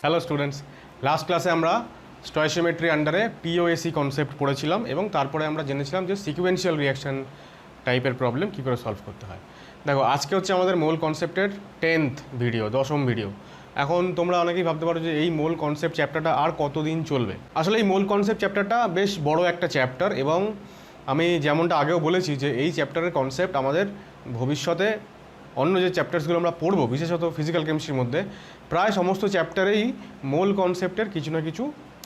Hello students, last ক্লাসে আমরা স্টয়চিওমেট্রি আন্ডারে পিওএসি কনসেপ্ট পড়েছিলাম এবং তারপরে আমরা জেনেছিলাম যে সিকুয়েন্সিয়াল রিয়াকশন টাইপের প্রবলেম কী করে সলভ করতে হয়। দেখো, আজকে হচ্ছে আমাদের মোল কনসেপ্টের 10th ভিডিও, 10ম ভিডিও। এখন তোমরা অনেকেই ভাবতে পারো যে এই মোল কনসেপ্ট চ্যাপ্টারটা আর কতদিন চলবে। আসলে এই মোল কনসেপ্ট চ্যাপ্টারটা বেশ বড় একটা চ্যাপ্টার এবং আমি যেমনটা আগেও বলেছি যে এই চ্যাপ্টারের কনসেপ্ট আমাদের ভবিষ্যতে অন্য যে চ্যাপ্টার্সগুলো আমরা পড়বো, বিশেষত ফিজিক্যাল কেমিস্ট্রির মধ্যে প্রায় সমস্ত চ্যাপ্টারেই মোল কনসেপ্টের কিছু না কিছু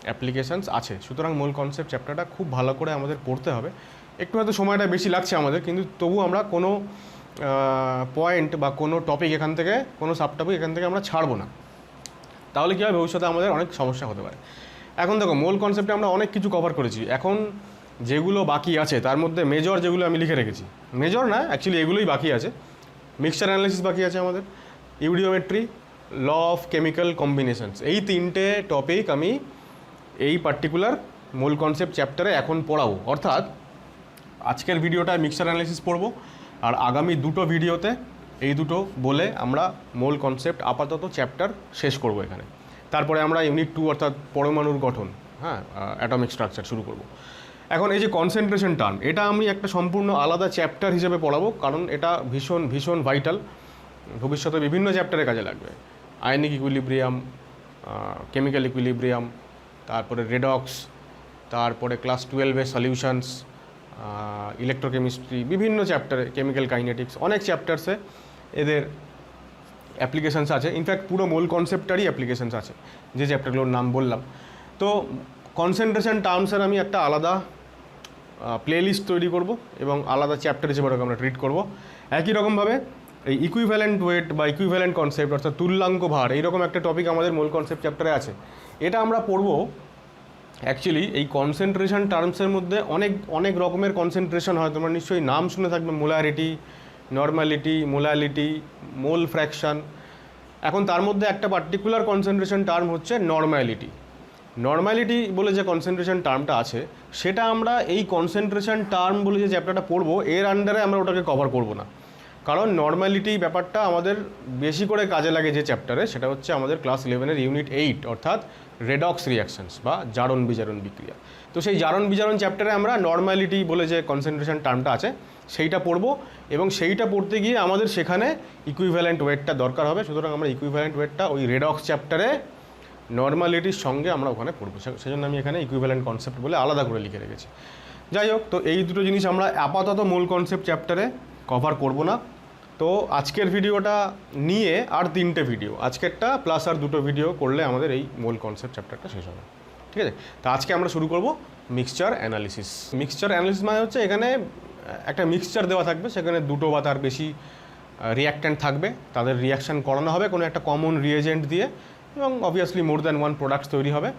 অ্যাপ্লিকেশানস আছে। সুতরাং মোল কনসেপ্ট চ্যাপ্টারটা খুব ভালো করে আমাদের পড়তে হবে। একটু হয়তো সময়টা বেশি লাগছে আমাদের, কিন্তু তবু আমরা কোনো পয়েন্ট বা কোনো টপিক এখান থেকে, কোনো সাব টপিক এখান থেকে আমরা ছাড়বো না। তাহলে কী হয়, ভবিষ্যতে আমাদের অনেক সমস্যা হতে পারে। এখন দেখো, মোল কনসেপ্টে আমরা অনেক কিছু কভার করেছি। এখন যেগুলো বাকি আছে তার মধ্যে মেজর যেগুলো আমি লিখে রেখেছি, মেজর না অ্যাকচুয়ালি এগুলোই বাকি আছে। মিক্সচার অ্যানালিসিস বাকি আছে আমাদের, ইউডিওমেট্রি, ল অফ কেমিক্যাল কম্বিনেশনস, এই তিনটে টপিক আমি এই পার্টিকুলার মূল কনসেপ্ট চ্যাপ্টারে এখন পড়াবো। অর্থাৎ আজকের ভিডিওটা মিক্সচার অ্যানালিসিস পড়বো, আর আগামী দুটো ভিডিওতে এই দুটো বলে আমরা মূল কনসেপ্ট আপাতত চ্যাপ্টার শেষ করব এখানে। তারপরে আমরা ইউনিট 2 অর্থাৎ পরমাণুর গঠন, অ্যাটমিক স্ট্রাকচার শুরু করব। এখন এই যে কনসেন্ট্রেশন টার্ম, এটা আমি একটা সম্পূর্ণ আলাদা চ্যাপ্টার হিসেবে পড়াবো, কারণ এটা ভীষণ ভীষণ ভাইটাল, ভবিষ্যতে বিভিন্ন চ্যাপ্টারে কাজে লাগবে। আয়নিক ইকুইলিব্রিয়াম, কেমিক্যাল ইকুইলিব্রিয়াম, তারপরে রেডক্স, তারপরে ক্লাস 12-এর সলিউশনস, ইলেকট্রোকেমিস্ট্রি, বিভিন্ন চ্যাপ্টারে, কেমিক্যাল কাইনেটিক্স, অনেক চ্যাপ্টার্সে এদের অ্যাপ্লিকেশানস আছে। ইনফ্যাক্ট পুরো মূল কনসেপ্টারই অ্যাপ্লিকেশানস আছে, যে চ্যাপ্টারগুলোর নাম বললাম। তো কনসেন্ট্রেশন টার্মসের আমি একটা আলাদা প্লেলিস্ট তৈরি করব এবং আলাদা চ্যাপ্টার হিসেবে আমরা ট্রিট করব। একই রকমভাবে এই ইকুইভ্যালেন্ট ওয়েট বা ইকুইভ্যালেন্ট কনসেপ্ট অর্থাৎ তুল্যাঙ্ক ভার, এইরকম একটা টপিক আমাদের মূল কনসেপ্ট চ্যাপ্টারে আছে। এটা আমরা পড়ব। অ্যাকচুয়ালি এই কনসেন্ট্রেশন টার্মসের মধ্যে অনেক অনেক রকমের কনসেন্ট্রেশন হয়, তোমরা নিশ্চয়ই নাম শুনে থাকবে, মোলারিটি, নর্মালিটি, মোলালিটি, মোল ফ্র্যাকশন। এখন তার মধ্যে একটা পার্টিকুলার কনসেন্ট্রেশন টার্ম হচ্ছে নর্ম্যালিটি। নর্ম্যালিটি বলে যে কনসেন্ট্রেশন টার্মটা আছে, সেটা আমরা এই কনসেন্ট্রেশন টার্ম বলে যে চ্যাপ্টারটা পড়বো এর আন্ডারে আমরা ওটাকে কভার করব না, কারণ নর্ম্যালিটি ব্যাপারটা আমাদের বেশি করে কাজে লাগে যে চ্যাপ্টারে, সেটা হচ্ছে আমাদের ক্লাস 11-এর ইউনিট 8 অর্থাৎ রেডক্স রিয়াকশনস বা জারণ বিজারণ বিক্রিয়া। তো সেই জারণ বিজারণ চ্যাপ্টারে আমরা নর্ম্যালিটি বলে যে কনসেন্ট্রেশন টার্মটা আছে সেইটা পড়বো, এবং সেইটা পড়তে গিয়ে আমাদের সেখানে ইকুইভ্যালেন্ট ওয়েটটা দরকার হবে। সুতরাং আমরা ইকুইভ্যালেন্ট ওয়েটটা ওই রেডক্স চ্যাপ্টারে নর্মালিটির সঙ্গে আমরা ওখানে পড়বো, সেজন্য আমি এখানে ইকুইভ্যালেন্ট কনসেপ্ট বলে আলাদা করে লিখে রেখেছি। যাই হোক, তো এই দুটো জিনিস আমরা আপাতত মূল কনসেপ্ট চ্যাপ্টারে কভার করব না। তো আজকের ভিডিওটা নিয়ে আর 3টে ভিডিও, আজকেরটা প্লাস আর 2টো ভিডিও করলে আমাদের এই মূল কনসেপ্ট চ্যাপ্টারটা শেষ হবে। ঠিক আছে, তো আজকে আমরা শুরু করব মিক্সচার অ্যানালিসিস। মিক্সচার অ্যানালিসিস মানে হচ্ছে এখানে একটা মিক্সচার দেওয়া থাকবে, সেখানে 2টো বা তার বেশি রিঅ্যাক্ট্যান্ট থাকবে, তাদের রিয়াকশান করানো হবে কোনো একটা কমন রিয়েজেন্ট দিয়ে, এবং obviously more than one products তৈরি হবে।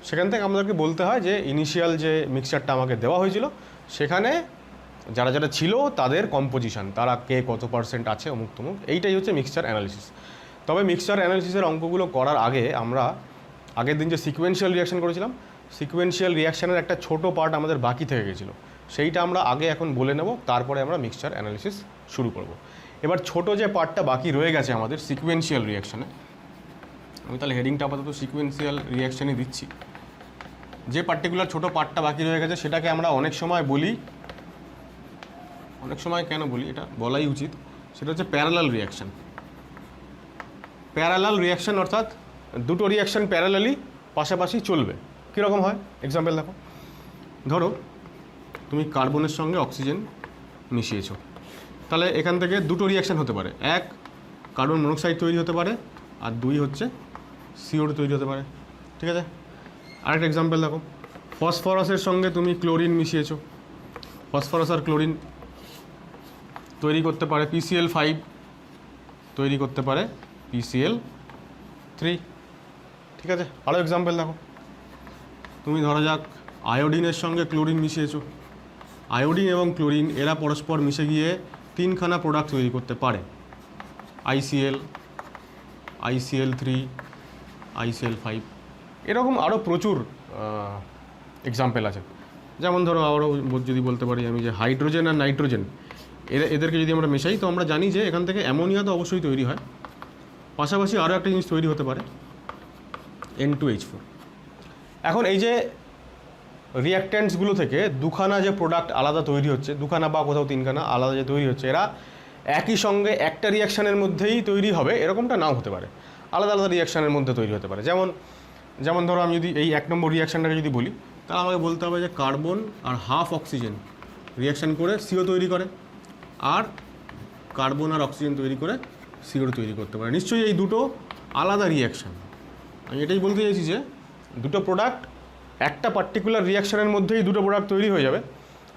সেখান থেকে আমাদেরকে বলতে হয় যে ইনিশিয়াল যে মিক্সচারটা আমাকে দেওয়া হয়েছিল সেখানে যারা যারা ছিল তাদের কম্পোজিশন, তারা কে কত % আছে, অমুক তমুক, এইটাই হচ্ছে মিক্সচার অ্যানালিসিস। তবে মিক্সচার অ্যানালিসিসের অঙ্কগুলো করার আগে আমরা আগের দিন যে সিকুয়েন্সিয়াল রিয়াকশান করেছিলাম, সিকুয়েন্সিয়াল রিয়াকশানের একটা ছোট পার্ট আমাদের বাকি থেকে গেছিলো, সেইটা আমরা আগে এখন বলে নেব, তারপরে আমরা মিক্সচার অ্যানালিসিস শুরু করব। এবার ছোট যে পার্টটা বাকি রয়ে গেছে আমাদের সিকুয়েন্সিয়াল রিয়াকশানে, আমি তাহলে হেডিংটা আপাতত সিকুয়েন্সিয়াল রিয়াকশানই দিচ্ছি। যে পার্টিকুলার ছোটো পার্টটা বাকি রয়ে গেছে সেটাকে আমরা অনেক সময় বলি, অনেক সময় কেন বলি এটা বলাই উচিত, সেটা হচ্ছে প্যারালাল রিয়াকশান। প্যারালাল রিয়াকশান অর্থাৎ দুটো রিয়াকশান প্যারালালি পাশাপাশি চলবে। কীরকম হয়, এক্সাম্পল দেখো। ধরো তুমি কার্বনের সঙ্গে অক্সিজেন মিশিয়েছো, তাহলে এখান থেকে দুটো রিয়াকশান হতে পারে, এক কার্বন মনোক্সাইড তৈরি হতে পারে, আর 2 হচ্ছে CO2 তৈরি হতে পারে। ঠিক আছে, আরেকটা এক্সাম্পল দেখো, ফসফরাসের সঙ্গে তুমি ক্লোরিন মিশিয়েছো, ফসফরাস আর ক্লোরিন তৈরি করতে পারে PCl5, তৈরি করতে পারে PCl3। ঠিক আছে, আরও এক্সাম্পল দেখো, তুমি ধরা যাক আয়োডিনের সঙ্গে ক্লোরিন মিশিয়েছো, আয়োডিন এবং ক্লোরিন এরা পরস্পর মিশে গিয়ে 3খানা প্রোডাক্ট তৈরি করতে পারে, ICl, ICl3, ICl5। এরকম আরও প্রচুর এক্সাম্পল আছে। যেমন ধরো আরও যদি বলতে পারি আমি যে হাইড্রোজেন আর নাইট্রোজেন এদেরকে যদি আমরা মেশাই, তো আমরা জানি যে এখান থেকে অ্যামোনিয়া তো অবশ্যই তৈরি হয়, পাশাপাশি আরও একটা জিনিস তৈরি হতে পারে, N2H4। এখন এই যে রিঅ্যাক্ট্যান্টসগুলো থেকে দুখানা যে প্রোডাক্ট আলাদা তৈরি হচ্ছে, দুখানা বা কোথাও তিনখানা আলাদা যে তৈরি হচ্ছে, এরা একই সঙ্গে একটা রিঅ্যাকশানের মধ্যেই তৈরি হবে এরকমটা নাও হতে পারে, আলাদা আলাদা রিঅ্যাকশানের মধ্যে তৈরি হতে পারে। যেমন ধরো আমি যদি এই 1 নম্বর রিঅ্যাকশানটাকে যদি বলি, তাহলে আমাকে বলতে হবে যে কার্বন আর হাফ অক্সিজেন রিঅ্যাকশান করে CO তৈরি করে, আর কার্বন আর অক্সিজেন তৈরি করে CO2 তৈরি করতে পারে। নিশ্চয়ই এই দুটো আলাদা রিঅ্যাকশান। আমি এটাই বলতে চাইছি যে দুটো প্রোডাক্ট একটা পার্টিকুলার রিঅ্যাকশানের মধ্যেই দুটো প্রোডাক্ট তৈরি হয়ে যাবে,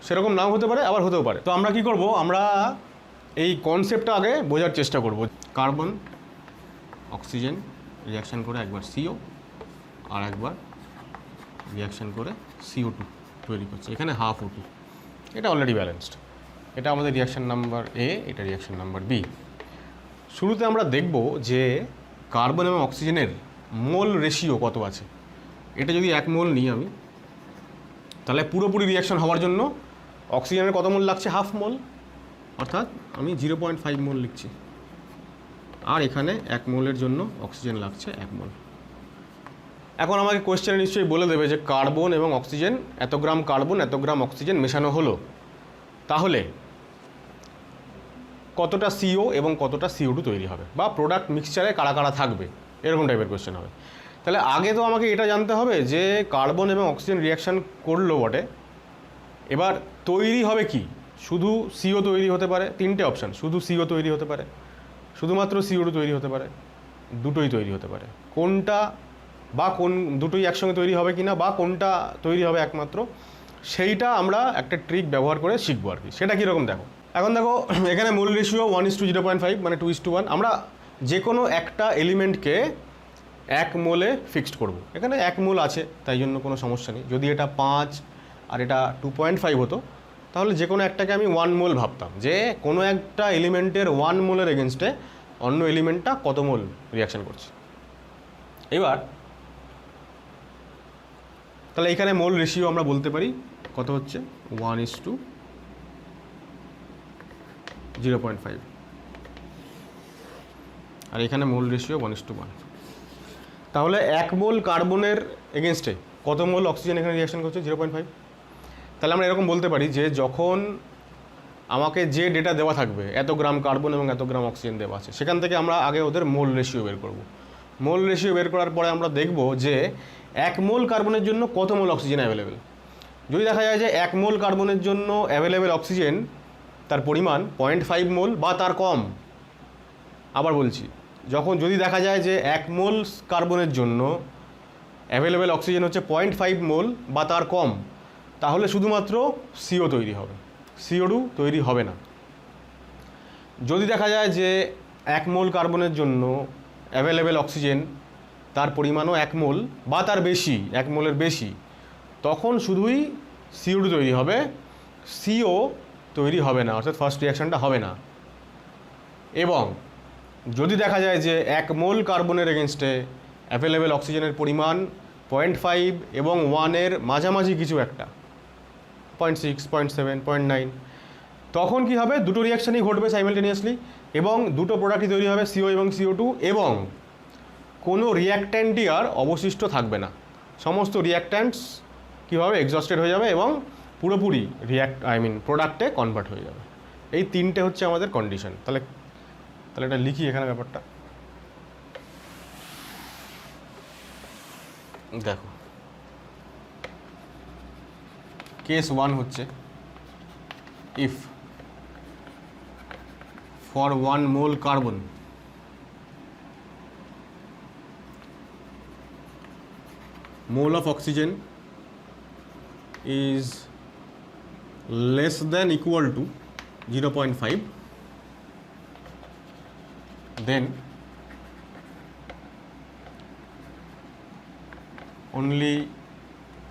সেরকম নাও হতে পারে, আবার হতেও পারে। তো আমরা কি করব, আমরা এই কনসেপ্টটা আগে বোঝার চেষ্টা করব। কার্বন অক্সিজেন রিঅ্যাকশান করে একবার CO আর একবার রিঅ্যাকশান করে CO2 তৈরি করছে, এখানে হাফ O2, এটা অলরেডি ব্যালেন্সড। এটা আমাদের রিঅ্যাকশান নাম্বার A, এটা রিঅ্যাকশান নাম্বার B। শুরুতে আমরা দেখব যে কার্বন এবং অক্সিজেনের মোল রেশিও কত আছে। এটা যদি 1 মোল নিই আমি, তাহলে পুরোপুরি রিঅ্যাকশন হওয়ার জন্য অক্সিজেনের কত মোল লাগছে, হাফ মোল, অর্থাৎ আমি 0.5 মোল লিখছি। আর এখানে 1 মোলের জন্য অক্সিজেন লাগছে 1 মোল। এখন আমাকে কোয়েশ্চেনে নিশ্চয়ই বলে দেবে যে কার্বন এবং অক্সিজেন, এত গ্রাম কার্বন এত গ্রাম অক্সিজেন মেশানো হলো, তাহলে কতটা CO এবং কতটা CO2 তৈরি হবে, বা প্রোডাক্ট মিক্সচারে কারা কারা থাকবে, এরকম টাইপের কোয়েশ্চেন হবে। তাহলে আগে তো আমাকে এটা জানতে হবে যে কার্বন এবং অক্সিজেন রিঅ্যাকশান করলো বটে, এবার তৈরি হবে কি, শুধু CO তৈরি হতে পারে, 3টে অপশান, শুধু CO তৈরি হতে পারে, শুধুমাত্র CO2 তৈরি হতে পারে, দুটোই তৈরি হতে পারে। কোনটা বা কোন দুটোই একসঙ্গে তৈরি হবে কি না, বা কোনটা তৈরি হবে একমাত্র, সেইটা আমরা একটা ট্রিক ব্যবহার করে শিখবো আর কি। সেটা কীরকম দেখো, এখন দেখো এখানে মোল রেশিও 1:0.5 মানে 2:1। আমরা যে কোনো একটা এলিমেন্টকে 1 মোলে ফিক্সড করব। এখানে 1 মোল আছে তাই জন্য কোনো সমস্যা নেই। যদি এটা 5 আর এটা 2.5 হতো, তাহলে যে কোনো একটাকে আমি 1 মোল ভাবতাম, যে কোনো একটা এলিমেন্টের 1 মোলের এগেনস্টে অন্য এলিমেন্টটা কত মোল রিঅ্যাকশান করছে। এবার তাহলে এখানে মোল রেশিও আমরা বলতে পারি কত হচ্ছে, 1:0.5, আর এখানে মোল রেশিও 1:1। তাহলে 1 মোল কার্বনের এগেনস্টে কত মোল অক্সিজেন এখানে রিঅ্যাকশন করছে, 0.5। তাহলে আমরা এরকম বলতে পারি যে যখন আমাকে যে ডেটা দেওয়া থাকবে, এত গ্রাম কার্বন এবং এত গ্রাম অক্সিজেন দেওয়া আছে, সেখান থেকে আমরা আগে ওদের মোল রেশিও বের করব। মোল রেশিও বের করার পরে আমরা দেখব যে 1 মোল কার্বনের জন্য কত মোল অক্সিজেন অ্যাভেলেবেল। যদি দেখা যায় যে 1 মোল কার্বনের জন্য অ্যাভেলেবেল অক্সিজেন তার পরিমাণ 0.5 মোল বা তার কম, আবার বলছি, যদি দেখা যায় যে 1 মোল কার্বনের জন্য অ্যাভেলেবেল অক্সিজেন হচ্ছে 0.5 মোল বা তার কম, তাহলে শুধুমাত্র CO তৈরি হবে, CO2 তৈরি হবে না। যদি দেখা যায় যে 1 মোল কার্বনের জন্য অ্যাভেলেবেল অক্সিজেন তার পরিমাণও 1 মোল বা তার বেশি, 1 মোলের বেশি, তখন শুধুই CO2 তৈরি হবে, CO তৈরি হবে না, অর্থাৎ ফার্স্ট রিঅ্যাকশানটা হবে না। এবং যদি দেখা যায় যে 1 মোল কার্বনের এগেনস্টে অ্যাভেলেবেল অক্সিজেনের পরিমাণ 0.5 এবং 1-এর মাঝামাঝি কিছু একটা, 0.6, 0.7, 0.9, তখন কি হবে, দুটো রিঅ্যাকশানই ঘটবে সাইমালটেনিয়াসলি এবং দুটো প্রোডাক্টই তৈরি হবে, CO এবং CO2, এবং কোনো রিঅ্যাক্ট্যান্টই আর অবশিষ্ট থাকবে না। সমস্ত রিঅ্যাক্ট্যান্টস কীভাবে এক্সস্টেড হয়ে যাবে এবং পুরোপুরি প্রোডাক্টে কনভার্ট হয়ে যাবে। এই 3টে হচ্ছে আমাদের কন্ডিশন। তাহলে এটা লিখি এখানে ব্যাপারটা, দেখো কেস 1 হচ্ছে if for 1 mole carbon mole of oxygen is less than equal to 0.5, then only,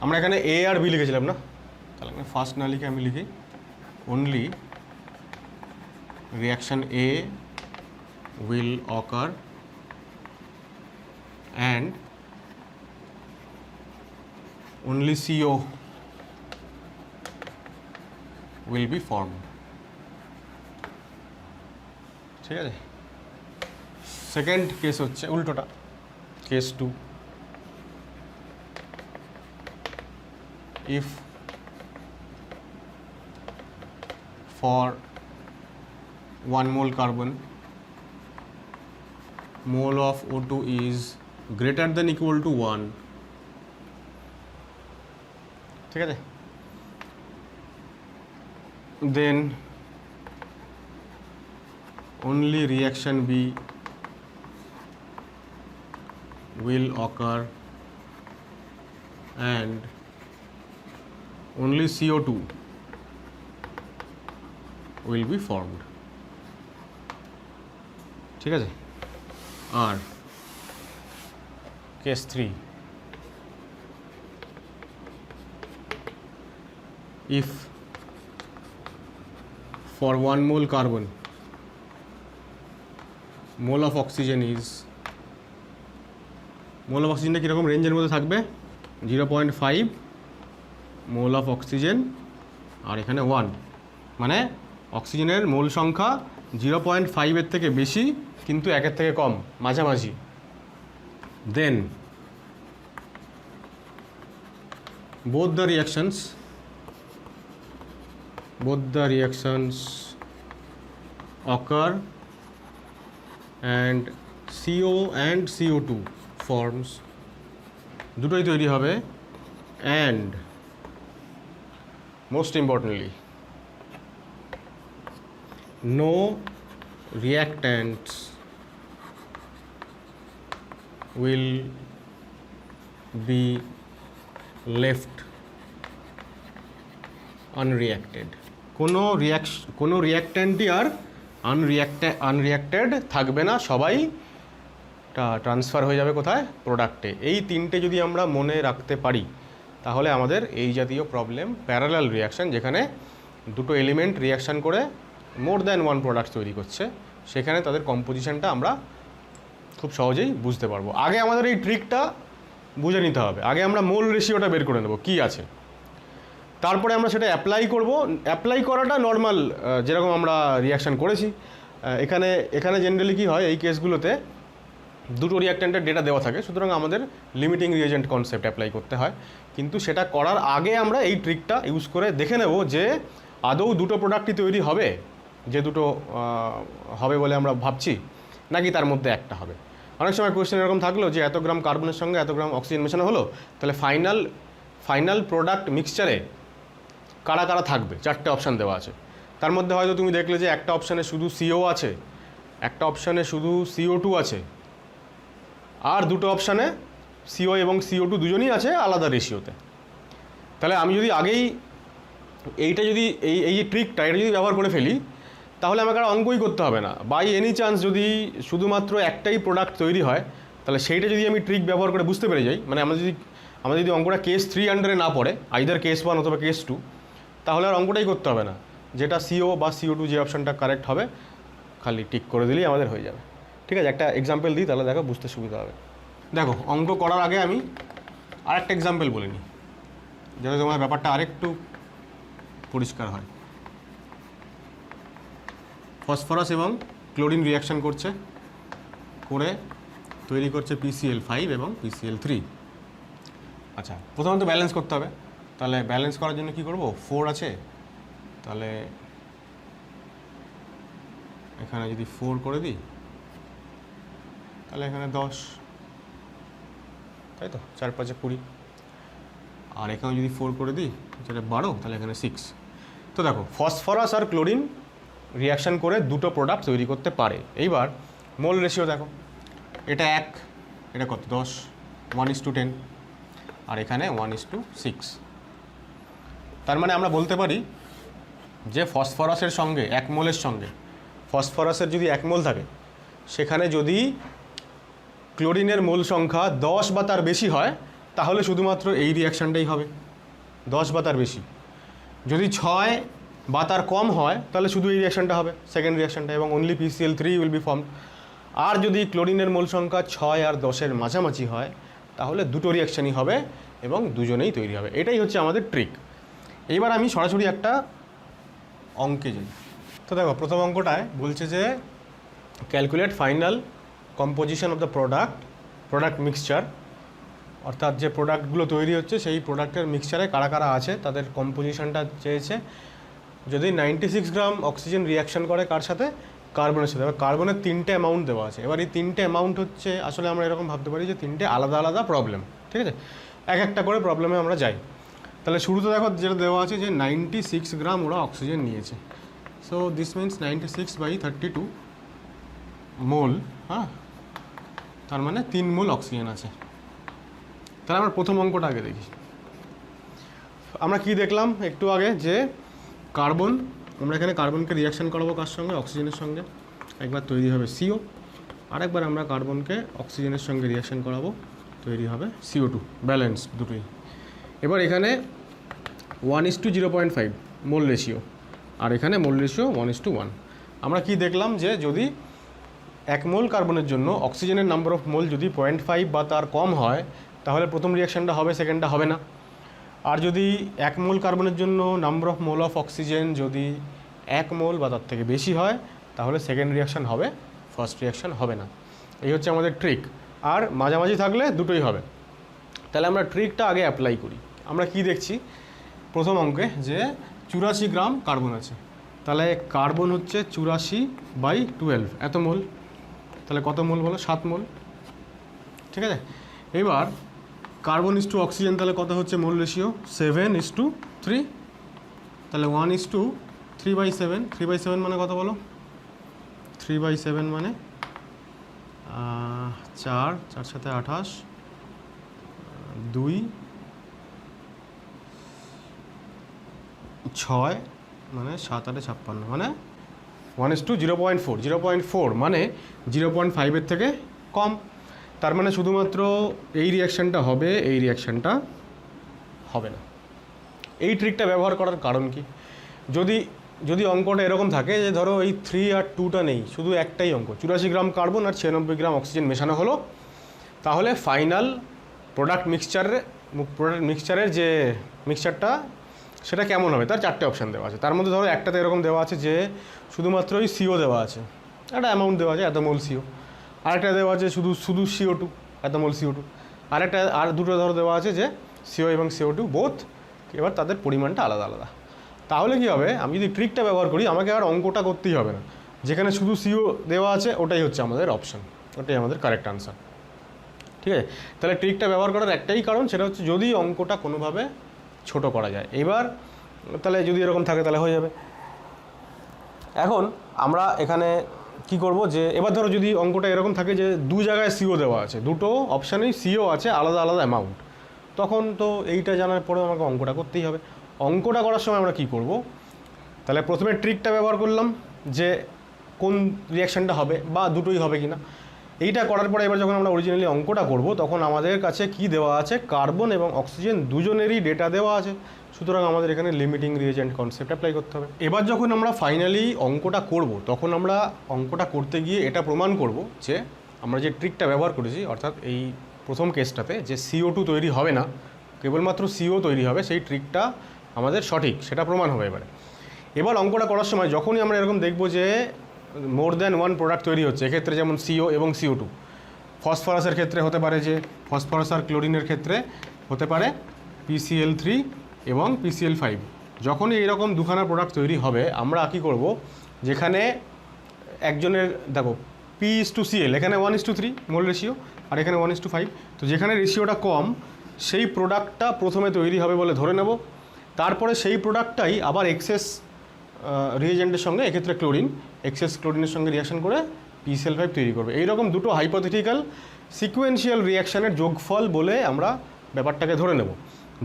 আমরা এখানে A আর B লিখেছিলাম না, তাহলে আমি ফার্স্ট না লিখে আমি লিখি only reaction A will occur and only CO will be formed। ঠিক আছে। সেকেন্ড কেস হচ্ছে উল্টোটা, case 2, if for 1 mole carbon mole of O2 is greater than equal to 1, ঠিক আছে, then only reaction B will occur and only CO2 will be formed, ঠিক আছে। আর case 3, if for 1 mole carbon mole of oxygen is, mole of oxygen কীরকম রেঞ্জের মধ্যে থাকবে, 0.5 mole of oxygen আর এখানে 1, মানে অক্সিজেনের মোল সংখ্যা 0.5 থেকে বেশি কিন্তু 1 থেকে কম, মাঝামাঝি। দেন both the reactions occur and CO and CO2 forms, দুটোই তৈরি হবে, and most importantly no reactants will be left unreacted, কোনো রিয়াক্ট্যান্টই আর আনরিয়াক্টেড থাকবে না, সবাই ট্রান্সফার হয়ে যাবে কোথায়, প্রোডাক্টে। এই তিনটে যদি আমরা মনে রাখতে পারি তাহলে আমাদের এই জাতীয় প্রবলেম, প্যারালাল রিয়াকশান, যেখানে দুটো এলিমেন্ট রিয়াকশান করে মোর দ্যান ওয়ান প্রোডাক্ট তৈরি করছে, সেখানে তাদের কম্পোজিশনটা আমরা খুব সহজেই বুঝতে পারবো। আগে আমাদের এই ট্রিকটা বুঝে নিতে হবে, আগে আমরা মোল রেশিওটা বের করে নেব কী আছে, তারপরে আমরা সেটা অ্যাপ্লাই করব। অ্যাপ্লাই করাটা নর্মাল, যেরকম আমরা রিয়াকশান করেছি। এখানে জেনারেলি কী হয়, এই কেসগুলোতে দুটো রিয়াক্ট্যান্টের ডেটা দেওয়া থাকে, সুতরাং আমাদের লিমিটিং রিয়েজেন্ট কনসেপ্ট অ্যাপ্লাই করতে হয়। কিন্তু সেটা করার আগে আমরা এই ট্রিকটা ইউজ করে দেখে নেব যে আদৌ দুটো প্রোডাক্টই তৈরি হবে, যে দুটো হবে বলে আমরা ভাবছি, নাকি তার মধ্যে একটা হবে। অনেক সময় কোয়েশ্চেন এরকম থাকলো যে এত গ্রাম কার্বনের সঙ্গে এত গ্রাম অক্সিজেন মেশানো হলো, তাহলে ফাইনাল প্রোডাক্ট মিক্সচারে কারা কারা থাকবে, 4টে অপশান দেওয়া আছে। তার মধ্যে হয়তো তুমি দেখলে যে একটা অপশানে শুধু CO আছে, একটা অপশানে শুধু CO2 আছে, আর দুটো অপশানে CO এবং CO2 দুজনই আছে আলাদা রেশিওতে। তাহলে আমি যদি আগেই এইটা যদি এই যে ট্রিকটা এটা যদি ব্যবহার করে ফেলি, তাহলে আমাকে আর অঙ্কই করতে হবে না। বাই এনি চান্স যদি শুধুমাত্র একটাই প্রোডাক্ট তৈরি হয়, তাহলে সেইটা যদি আমি ট্রিক ব্যবহার করে বুঝতে পেরে যাই, মানে আমাদের যদি অঙ্কটা কেস 3 আন্ডারে না পড়ে, আইদার কেস 1 অথবা কেস 2, তাহলে আর অঙ্কটাই করতে হবে না। যেটা CO বা CO2 যে অপশানটা কারেক্ট হবে, খালি টিক করে দিলেই আমাদের হয়ে যাবে। ঠিক আছে, একটা এক্সাম্পল দিই, তাহলে দেখো বুঝতে সুবিধা হবে। দেখো, অঙ্ক করার আগে আমি আরেকটা এক্সাম্পল বলে নিই, যাতে তোমার ব্যাপারটা আরেকটু পরিষ্কার হয়। ফসফরাস এবং ক্লোরিন রিয়াকশান করছে, করে তৈরি করছে PCl5 এবং PCl3। আচ্ছা, প্রথমত ব্যালেন্স করতে হবে। তাহলে ব্যালেন্স করার জন্য কি করব, 4 আছে, তাহলে এখানে যদি 4 করে দিই, তাহলে এখানে 10, তাই তো, 4 5 20, আর এখানে যদি 4 করে দিই, যেটা 12, তাহলে এখানে 6। তো দেখো, ফসফরাস আর ক্লোরিন রিয়াকশান করে দুটো প্রোডাক্ট তৈরি করতে পারে। এইবার মোল রেশিও দেখো, এটা 1, এটা কত, 10, 1:10, আর এখানে 1:6। তার মানে আমরা বলতে পারি যে ফসফরাসের সঙ্গে 1 মোলের সঙ্গে, ফসফরাসের যদি 1 মোল থাকে, সেখানে যদি ক্লোরিনের মোল সংখ্যা 10 বা তার বেশি হয়, তাহলে শুধুমাত্র এই রিয়াকশানটাই হবে, 10 বা তার বেশি। যদি 6 বা তার কম হয়, তাহলে শুধু এই রিয়াকশানটা হবে, সেকেন্ড রিয়াকশানটা, এবং only PCl3 will be formed. আর যদি ক্লোরিনের মোল সংখ্যা 6 আর 10-এর মাঝামাঝি হয়, তাহলে দুটো রিয়াকশানই হবে এবং দুজনেই তৈরি হবে। এটাই হচ্ছে আমাদের ট্রিক। এইবার আমি সরাসরি একটা অঙ্কে যাই। তো দেখো, প্রথম অঙ্কটায় বলছে যে calculate final composition of the product mixture অর্থাৎ যে প্রোডাক্টগুলো তৈরি হচ্ছে সেই প্রোডাক্টের মিক্সচারে কারা কারা আছে তাদের কম্পোজিশনটা চেয়েছে। যদি 96 গ্রাম অক্সিজেন রিয়াকশন করে কার সাথে, কার্বনের সাথে। এবার কার্বনের 3টে অ্যামাউন্ট দেওয়া আছে। এবার এই 3টে অ্যামাউন্ট হচ্ছে আসলে আমরা এরকম ভাবতে পারি যে 3টে আলাদা আলাদা প্রবলেম, ঠিক আছে, এক একটা করে প্রবলেমে আমরা যাই। তাহলে শুরুতে দেখো যেটা দেওয়া আছে যে 96 গ্রাম ওরা অক্সিজেন নিয়েছে। সো দিস মিনস 96/32 মোল, হ্যাঁ, তার মানে 3 মোল অক্সিজেন আছে। তাহলে আমরা প্রথম অঙ্কটা আগে দেখি। আমরা কি দেখলাম একটু আগে যে কার্বন, আমরা এখানে কার্বনকে রিয়াকশন করাবো কার সঙ্গে, অক্সিজেনের সঙ্গে। একবার তৈরি হবে CO, আরেকবার আমরা কার্বনকে অক্সিজেনের সঙ্গে রিয়াকশন করাবো, তৈরি হবে CO2, ব্যালেন্স দুটোই। এবার এখানে 1:0.5 মোল রেশিও, আর এখানে মোল রেশিও 1:1। আমরা কি দেখলাম যে যদি 1 মোল কার্বনের জন্য অক্সিজেনের নাম্বার অফ মোল যদি 0.5 বা তার কম হয় তাহলে প্রথম রিয়াকশানটা হবে, সেকেন্ডটা হবে না। আর যদি 1 মোল কার্বনের জন্য number of mole of oxygen যদি 1 মোল বা তার থেকে বেশি হয় তাহলে সেকেন্ড রিয়াকশান হবে, ফার্স্ট রিয়াকশান হবে না। এই হচ্ছে আমাদের ট্রিক। আর মাঝামাঝি থাকলে দুটোই হবে। তাহলে আমরা ট্রিকটা আগে অ্যাপ্লাই করি। আমরা কি দেখছি প্রথম অঙ্কে যে 84 গ্রাম কার্বন আছে। তাহলে কার্বন হচ্ছে 84/12 এত মোল। তাহলে কত মোল বলো? 7 মোল, ঠিক আছে। এবার কার্বন ইস টু অক্সিজেন, তাহলে কত হচ্ছে মোল রেশিও? 7:3। তাহলে 1:3/7। 3/7 মানে কত বলো? 3/7 মানে 4, 4 সাথে 28, 2, 6 মানে 7 8 56, মানে 1:0.4। 0.4 মানে 0.5 থেকে কম। তার মানে শুধুমাত্র এই রিয়াকশানটা হবে, এই রিয়াকশানটা হবে না। এই ট্রিকটা ব্যবহার করার কারণ কি? যদি অঙ্কটা এরকম থাকে যে ধরো এই 3 আর 2টা নেই, শুধু একটাই অঙ্ক, 84 গ্রাম কার্বন আর 96 গ্রাম অক্সিজেন মেশানো হলো, তাহলে ফাইনাল প্রোডাক্ট মিক্সচারের যে মিক্সচারটা সেটা কেমন হবে তার 4টে অপশান দেওয়া আছে। তার মধ্যে ধরো একটাতে এরকম দেওয়া আছে যে শুধুমাত্রই CO দেওয়া আছে, একটা অ্যামাউন্ট দেওয়া আছে এত মোল CO। আরেকটা দেওয়া আছে শুধু CO2 এত মোল CO2। আর দুটো ধরো দেওয়া আছে যে CO এবং CO2 বোথ, এবার তাদের পরিমাণটা আলাদা আলাদা। তাহলে কি হবে, আমি যদি ট্রিকটা ব্যবহার করি আমাকে আর অঙ্কটা করতেই হবে না। যেখানে শুধু CO দেওয়া আছে ওটাই হচ্ছে আমাদের অপশান, ওটাই আমাদের কারেক্ট আনসার, ঠিক আছে। তাহলে ট্রিকটা ব্যবহার করার একটাই কারণ, সেটা হচ্ছে যদি অঙ্কটা কোনোভাবে ছোট করা যায়। এবার তাহলে যদি এরকম থাকে তাহলে হয়ে যাবে। এখন আমরা এখানে কি করব যে এবার ধরো যদি অঙ্কটা এরকম থাকে যে দু জায়গায় CO দেওয়া আছে, দুটো অপশানেই CO আছে আলাদা আলাদা অ্যামাউন্ট, তখন তো এইটা জানার পরেও আমাকে অঙ্কটা করতেই হবে। অঙ্কটা করার সময় আমরা কি করব, তাহলে প্রথমে ট্রিকটা ব্যবহার করলাম যে কোন রিয়াকশানটা হবে বা দুটোই হবে কিনা। এইটা করার পরে এবার যখন আমরা অরিজিনালি অঙ্কটা করব তখন আমাদের কাছে কি দেওয়া আছে, কার্বন এবং অক্সিজেন দুজনেরই ডেটা দেওয়া আছে। সুতরাং আমাদের এখানে লিমিটিং রিয়েজেন্ট কনসেপ্ট অ্যাপ্লাই করতে হবে। এবার যখন আমরা ফাইনালি অঙ্কটা করব তখন আমরা অঙ্কটা করতে গিয়ে এটা প্রমাণ করব যে আমরা যে ট্রিকটা ব্যবহার করেছি, অর্থাৎ এই প্রথম কেসটাতে যে CO2 তৈরি হবে না, কেবলমাত্র CO তৈরি হবে, সেই ট্রিকটা আমাদের সঠিক, সেটা প্রমাণ হবে। এবার অঙ্কটা করার সময় যখনই আমরা এরকম দেখব যে মোর দ্যান ওয়ান প্রোডাক্ট তৈরি হচ্ছে, এক্ষেত্রে যেমন CO এবং CO2, ফসফরাসের ক্ষেত্রে হতে পারে যে ফসফরাস আর ক্লোরিনের ক্ষেত্রে হতে পারে PCl3 এবং PCl5। যখনই এরকম দুখানা প্রোডাক্ট তৈরি হবে আমরা কী করব, যেখানে একজনের দেখো P:CL, এখানে 1:3 মোল রেশিও আর এখানে 1:5, তো যেখানে রেশিওটা কম সেই প্রোডাক্টটা প্রথমে তৈরি হবে বলে ধরে নেব। তারপরে সেই প্রোডাক্টটাই আবার এক্সেস রিয়েজেন্টের সঙ্গে, এক্ষেত্রে ক্লোরিন, এক্সেস ক্লোরিনের সঙ্গে রিয়াকশন করে PCl5 তৈরি করবে। এইরকম দুটো হাইপোথেটিক্যাল সিকোয়েন্সিয়াল রিয়াকশানের যোগফল বলে আমরা ব্যাপারটাকে ধরে নেব।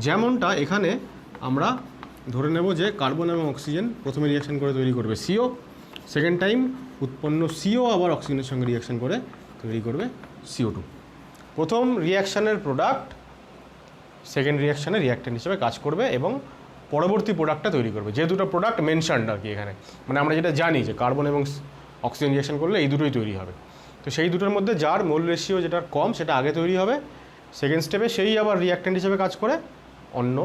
যেমনটা এখানে আমরা ধরে নেব যে কার্বন এবং অক্সিজেন প্রথমে রিয়াকশন করে তৈরি করবে CO, সেকেন্ড টাইম উৎপন্ন CO আবার অক্সিজেনের সঙ্গে রিয়াকশন করে তৈরি করবে CO2। প্রথম রিয়াকশানের প্রোডাক্ট সেকেন্ড রিয়াকশানে রিয়াক্ট্যান্ট হিসেবে কাজ করবে এবং পরবর্তী প্রোডাক্টটা তৈরি করবে। যে দুটো প্রোডাক্ট মেনশনড আর কি এখানে, মানে আমরা যেটা জানি যে কার্বন এবং অক্সিজেন রিয়াকশন করলে এই দুটোই তৈরি হবে, তো সেই দুটোর মধ্যে যার মোল রেশিও যেটা কম সেটা আগে তৈরি হবে, সেকেন্ড স্টেপে সেই আবার রিয়াক্ট্যান্ট হিসেবে কাজ করে অন্য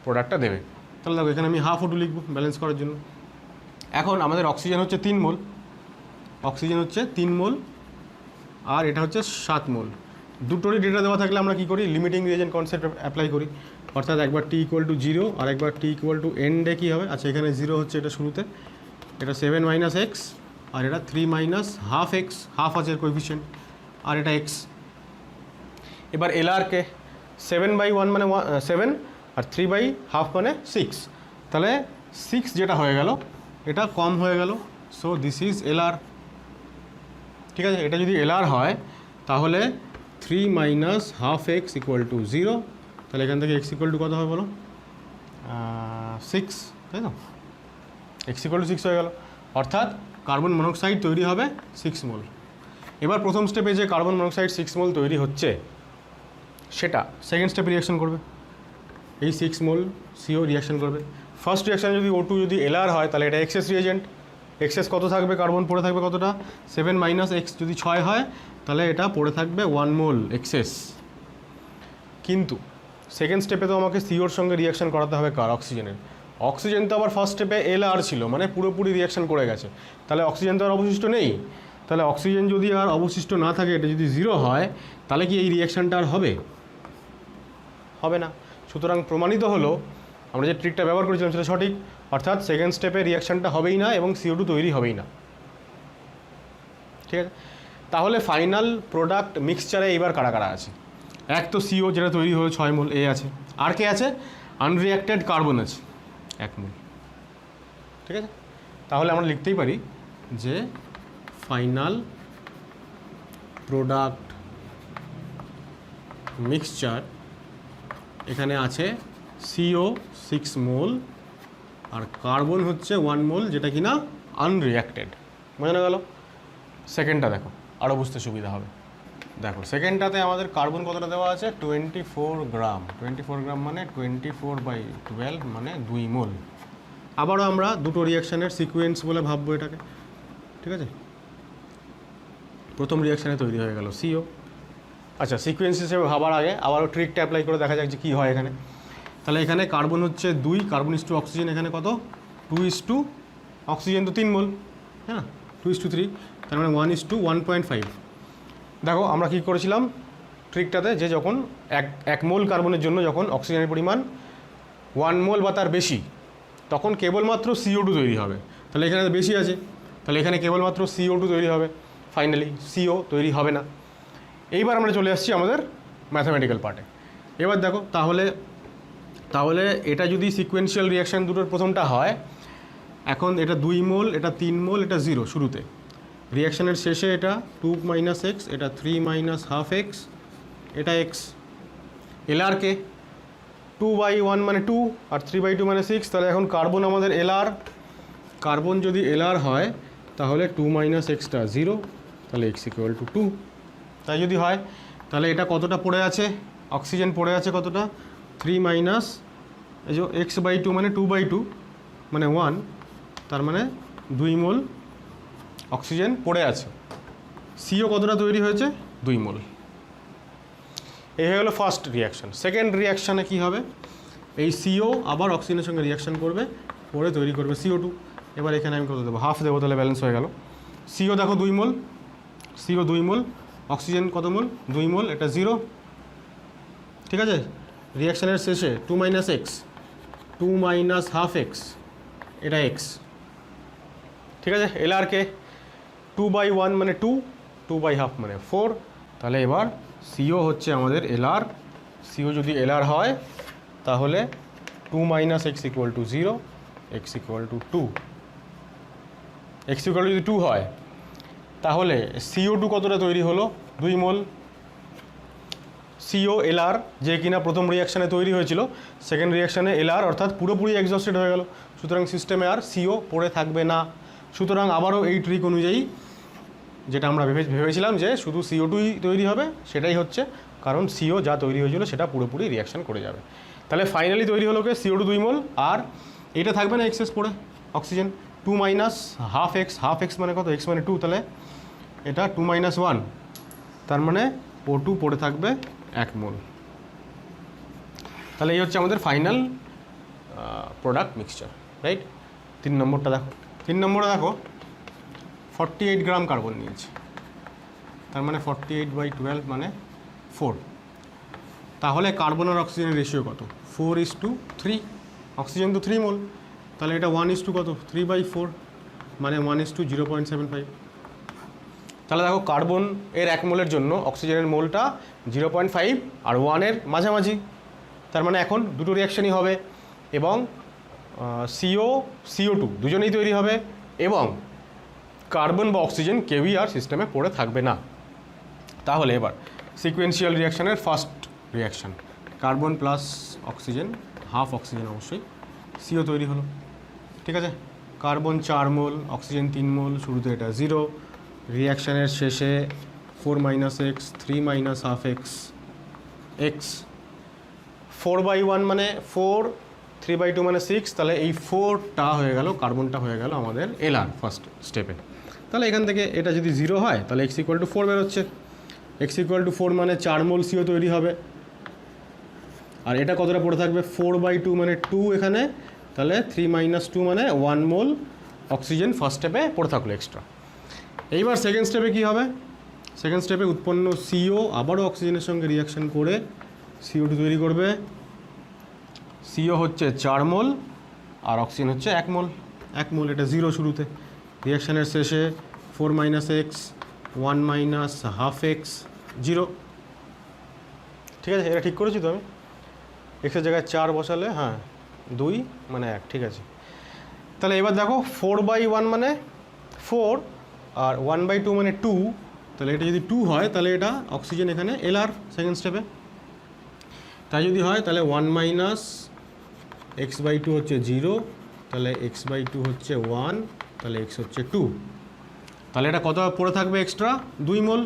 প্রোডাক্টটা দেবে। তাহলে দেখো এখানে আমি ½ লিখব ব্যালেন্স করার জন্য। এখন আমাদের অক্সিজেন হচ্ছে 3 মোল, অক্সিজেন হচ্ছে 3 মোল আর এটা হচ্ছে 7 মোল। দুটোরই ডেটা দেওয়া থাকলে আমরা কী করি, লিমিটিং রিয়েজেন্ট কনসেপ্ট অ্যাপ্লাই করি, অর্থাৎ একবার টি ইকুয়াল টু 0 আর একবার টি ইকুয়াল টু এন্ডে কী হবে, আচ্ছা এখানে 0 হচ্ছে এটা শুরুতে, এটা 7 মাইনাস এক্স আর এটা 3 মাইনাস হাফ এক্স, হাফ আছে কোএফিশিয়েন্ট, আর এটা এক্স। এবার এলআরকে 7/1 মানে 7 আর 3/2 মানে 6, তাহলে 6 যেটা হয়ে গেল এটা কম হয়ে গেল, সো দিস ইজ এলআর। ঠিক আছে, এটা যদি এলআর হয় তাহলে 3 minus half x equal to 0, তাহলে এখান থেকে এক্স ইকুয়াল টু কত হবে বলো, 6, তাই না, এক্স ইকুয়াল টু 6 হয়ে গেল, অর্থাৎ কার্বন মনোক্সাইড তৈরি হবে 6 মোল। এবার প্রথম স্টেপে যে কার্বন মনোক্সাইড 6 মোল তৈরি হচ্ছে সেটা সেকেন্ড স্টেপে রিয়াকশন করবে, এই 6 মোল সিও রিয়াকশন করবে। ফার্স্ট রিয়াকশানে যদি O2 যদি এলআর হয় তাহলে এটা এক্সেস রিয়েজেন্ট, এক্সেস কত থাকবে, কার্বন পড়ে থাকবে কতটা, 7 মাইনাস এক্স যদি 6 হয় তাহলে এটা পড়ে থাকবে 1 মোল এক্সেস। কিন্তু সেকেন্ড স্টেপে তো আমাকে সিওর সঙ্গে রিয়াকশন করাতে হবে কার, অক্সিজেনের। অক্সিজেন তো আবার ফার্স্ট স্টেপে এলআর ছিল, মানে পুরোপুরি রিয়াকশন করে গেছে, তাহলে অক্সিজেন তো আর অবশিষ্ট নেই। তাহলে অক্সিজেন যদি আর অবশিষ্ট না থাকে, এটা যদি 0 হয় তাহলে কি এই রিয়াকশানটা আর হবে, হবে না। সুতরাং প্রমাণিত হলো আমরা যে ট্রিকটা ব্যবহার করেছিলাম সেটা সঠিক, অর্থাৎ সেকেন্ড স্টেপে রিয়াকশানটা হবেই না এবং CO2 তৈরি হবেই না। ঠিক আছে, তাহলে ফাইনাল প্রোডাক্ট মিক্সচারে এইবার কারা কারা আছে, এক তো CO যেটা তৈরি হলো 6 মোল এ আছে, আর কে আছে, আনরিঅ্যাক্টেড কার্বন আছে 1 মোল। ঠিক আছে, তাহলে আমরা লিখতেই পারি যে ফাইনাল প্রোডাক্ট মিক্সচার এখানে আছে CO 6 মোল আর কার্বন হচ্ছে 1 মোল, যেটা কিনা আনরিঅ্যাক্টেড। বোঝানো গেল। সেকেন্ডটা দেখো, আরও বুঝতে সুবিধা হবে। দেখো সেকেন্ডটাতে আমাদের কার্বন কতটা দেওয়া আছে, 24 গ্রাম, 24 গ্রাম মানে 24/12 মানে 2 মোল। আবারও আমরা দুটো রিয়াকশানের সিকোয়েন্স বলে ভাববো এটাকে। ঠিক আছে, প্রথম রিয়াকশানে তৈরি হয়ে গেল CO। আচ্ছা, সিকোয়েন্স হিসেবে ভাবার আগে আবারও ট্রিকটা অ্যাপ্লাই করে দেখা যাক যে কী হয় এখানে। তাহলে এখানে কার্বন হচ্ছে 2, কার্বন ইস টু অক্সিজেন এখানে কত, 2:, অক্সিজেন তো 3 মোল, হ্যাঁ 2:3, তার মানে 1:1.5। দেখো আমরা কী করেছিলাম ট্রিকটাতে, যে যখন এক মোল কার্বনের জন্য যখন অক্সিজেনের পরিমাণ 1 মোল বা তার বেশি, তখন কেবলমাত্র CO2 তৈরি হবে। তাহলে এখানে বেশি আছে, তাহলে এখানে কেবলমাত্র CO2 তৈরি হবে, ফাইনালি CO তৈরি হবে না। এইবার আমরা চলে আসছি আমাদের ম্যাথামেটিক্যাল পার্টে। এবার দেখো তাহলে এটা যদি সিকোয়েন্সিয়াল রিয়াকশান দুটোর প্রথমটা হয়, এখন এটা 2 মোল, এটা 3 মোল, এটা 0 শুরুতে, রিয়াকশানের শেষে এটা 2 মাইনাস এক্স, এটা 3 মাইনাস হাফ এক্স, এটা এক্স। এলআরকে 2/1 মানে 2 আর 3/2 মানে 6, তাহলে এখন কার্বন আমাদের এলআর, কার্বন যদি এলআর হয় তাহলে 2 মাইনাস এক্সটা 0, তাহলে এক্স ইকুয়াল টু 2। তাই যদি হয় তাহলে এটা কতটা পড়ে আছে, অক্সিজেন পড়ে আছে কতটা, 3 মাইনাস এই যে x/2 মানে 2/2 মানে 1, তার মানে 2 মোল অক্সিজেন পড়ে আছে। CO কতটা তৈরি হয়েছে, 2 মোল। এই হয়ে গেলো ফার্স্ট রিয়াকশান। সেকেন্ড রিয়াকশানে কী হবে, এই CO আবার অক্সিজেনের সঙ্গে রিয়াকশান করবে, করে তৈরি করবে CO2। এবার এখানে আমি কত দেবো, হাফ দেবো, তাহলে ব্যালেন্স হয়ে গেল। CO দেখো 2 মোল, CO 2 মোল, অক্সিজেন কত মোল, 2 মোল, এটা 0। ঠিক আছে, রিয়াকশানের শেষে 2 minus x, 2 minus half x, এটা এক্স। ঠিক আছে, এলআরকে 2/1 মানে 2, 2/2 মানে 4, তাহলে এবার CO হচ্ছে আমাদের এলআর। CO যদি এলআর হয় তাহলে 2 minus x equal to 0, x equal to 2। X equal to যদি 2 হয় তাহলে CO2 কতটা তৈরি হলো, 2 মোল। CO এলআর যে কিনা প্রথম রিয়াকশানে তৈরি হয়েছিল, সেকেন্ড রিয়াকশানে এলআর অর্থাৎ পুরোপুরি এক্সস্টেড হয়ে গেল, সুতরাং সিস্টেমে আর CO পড়ে থাকবে না। সুতরাং আবারও এই ট্রিক অনুযায়ী যেটা আমরা ভেবেছিলাম যে শুধু CO2ই তৈরি হবে, সেটাই হচ্ছে, কারণ CO যা তৈরি হয়েছিল সেটা পুরোপুরি রিয়াকশান করে যাবে। তাহলে ফাইনালি তৈরি হলো CO2 2 মোল, আর এটা থাকবে না এক্সেস পড়ে oxygen, 2 minus half x, half x মানে কত, এক্স মানে 2, তাহলে এটা 2 মাইনাস 1, তার মানে O2 পড়ে থাকবে 1 মোল। তাহলে এই হচ্ছে আমাদের ফাইনাল প্রোডাক্ট মিক্সচার, রাইট। 3 নম্বরটা দেখো, 3 নম্বরে দেখো 48 গ্রাম কার্বন নিয়েছে, তার মানে 48/12 মানে 4। তাহলে কার্বন আর অক্সিজেনের রেশিও কত? 4:3। অক্সিজেন তো 3 মোল, তাহলে এটা 1:, কত 3/4, মানে 1:0.75। তাহলে দেখো কার্বন এর 1 মোলের জন্য অক্সিজেনের মোলটা 0.5 আর 1-এর মাঝামাঝি। তার মানে এখন দুটো রিয়াকশানই হবে এবং CO2 দুজনেই তৈরি হবে এবং কার্বন বা অক্সিজেন কেউই আর সিস্টেমে পড়ে থাকবে না। তাহলে এবার সিকোয়েন্সিয়াল রিয়াকশানের first reaction, carbon plus oxygen, half oxygen অবশ্যই, CO তৈরি হলো। ঠিক আছে, কার্বন 4 মোল, অক্সিজেন 3 মোল, শুরুতে এটা 0, রিয়াকশানের শেষে 4 - x, 3 - ½ x, 4/1 মানে 4, 3/2 মানে 6, তাহলে এই 4টা হয়ে গেল, কার্বনটা হয়ে গেল আমাদের এলআর ফার্স্ট স্টেপে। তাহলে এখান থেকে এটা যদি 0 হয় তাহলে x = 4 বেরোচ্ছে। x = 4 মানে 4 মোল CO তৈরি হবে, আর এটা কতটা পড়ে থাকবে? 4/2 মানে 2 এখানে, তাহলে 3 - 2 মানে 1 মোল অক্সিজেন ফার্স্ট স্টেপে পড়ে থাকলো এক্সট্রা। এইবার সেকেন্ড স্টেপে কী হবে? সেকেন্ড স্টেপে উৎপন্ন CO আবারও অক্সিজেনের সঙ্গে রিয়াকশান করে CO2 তৈরি করবে। CO হচ্ছে 4 মোল আর অক্সিজেন হচ্ছে 1 মোল। 1 মোল, এটা 0 শুরুতে, রিয়াকশানের শেষে 4 - x, 1 - ½ x, 0। ঠিক আছে, এটা ঠিক করেছি তো আমি? এক্সের জায়গায় 4 বসালে, হ্যাঁ 2 মানে 1, ঠিক আছে। তাহলে এবার দেখো 4/1 মানে 4 আর 1/2 মানে 2, তাহলে এটা যদি 2 হয় তাহলে এটা অক্সিজেন এখানে এলআর সেকেন্ড স্টেপে। তাই যদি হয় তাহলে 1 - x/2 হচ্ছে 0, তাহলে x/2 হচ্ছে 1, তাহলে x হচ্ছে 2, তাহলে এটা কত পড়ে থাকবে এক্সট্রা? 2 মোল।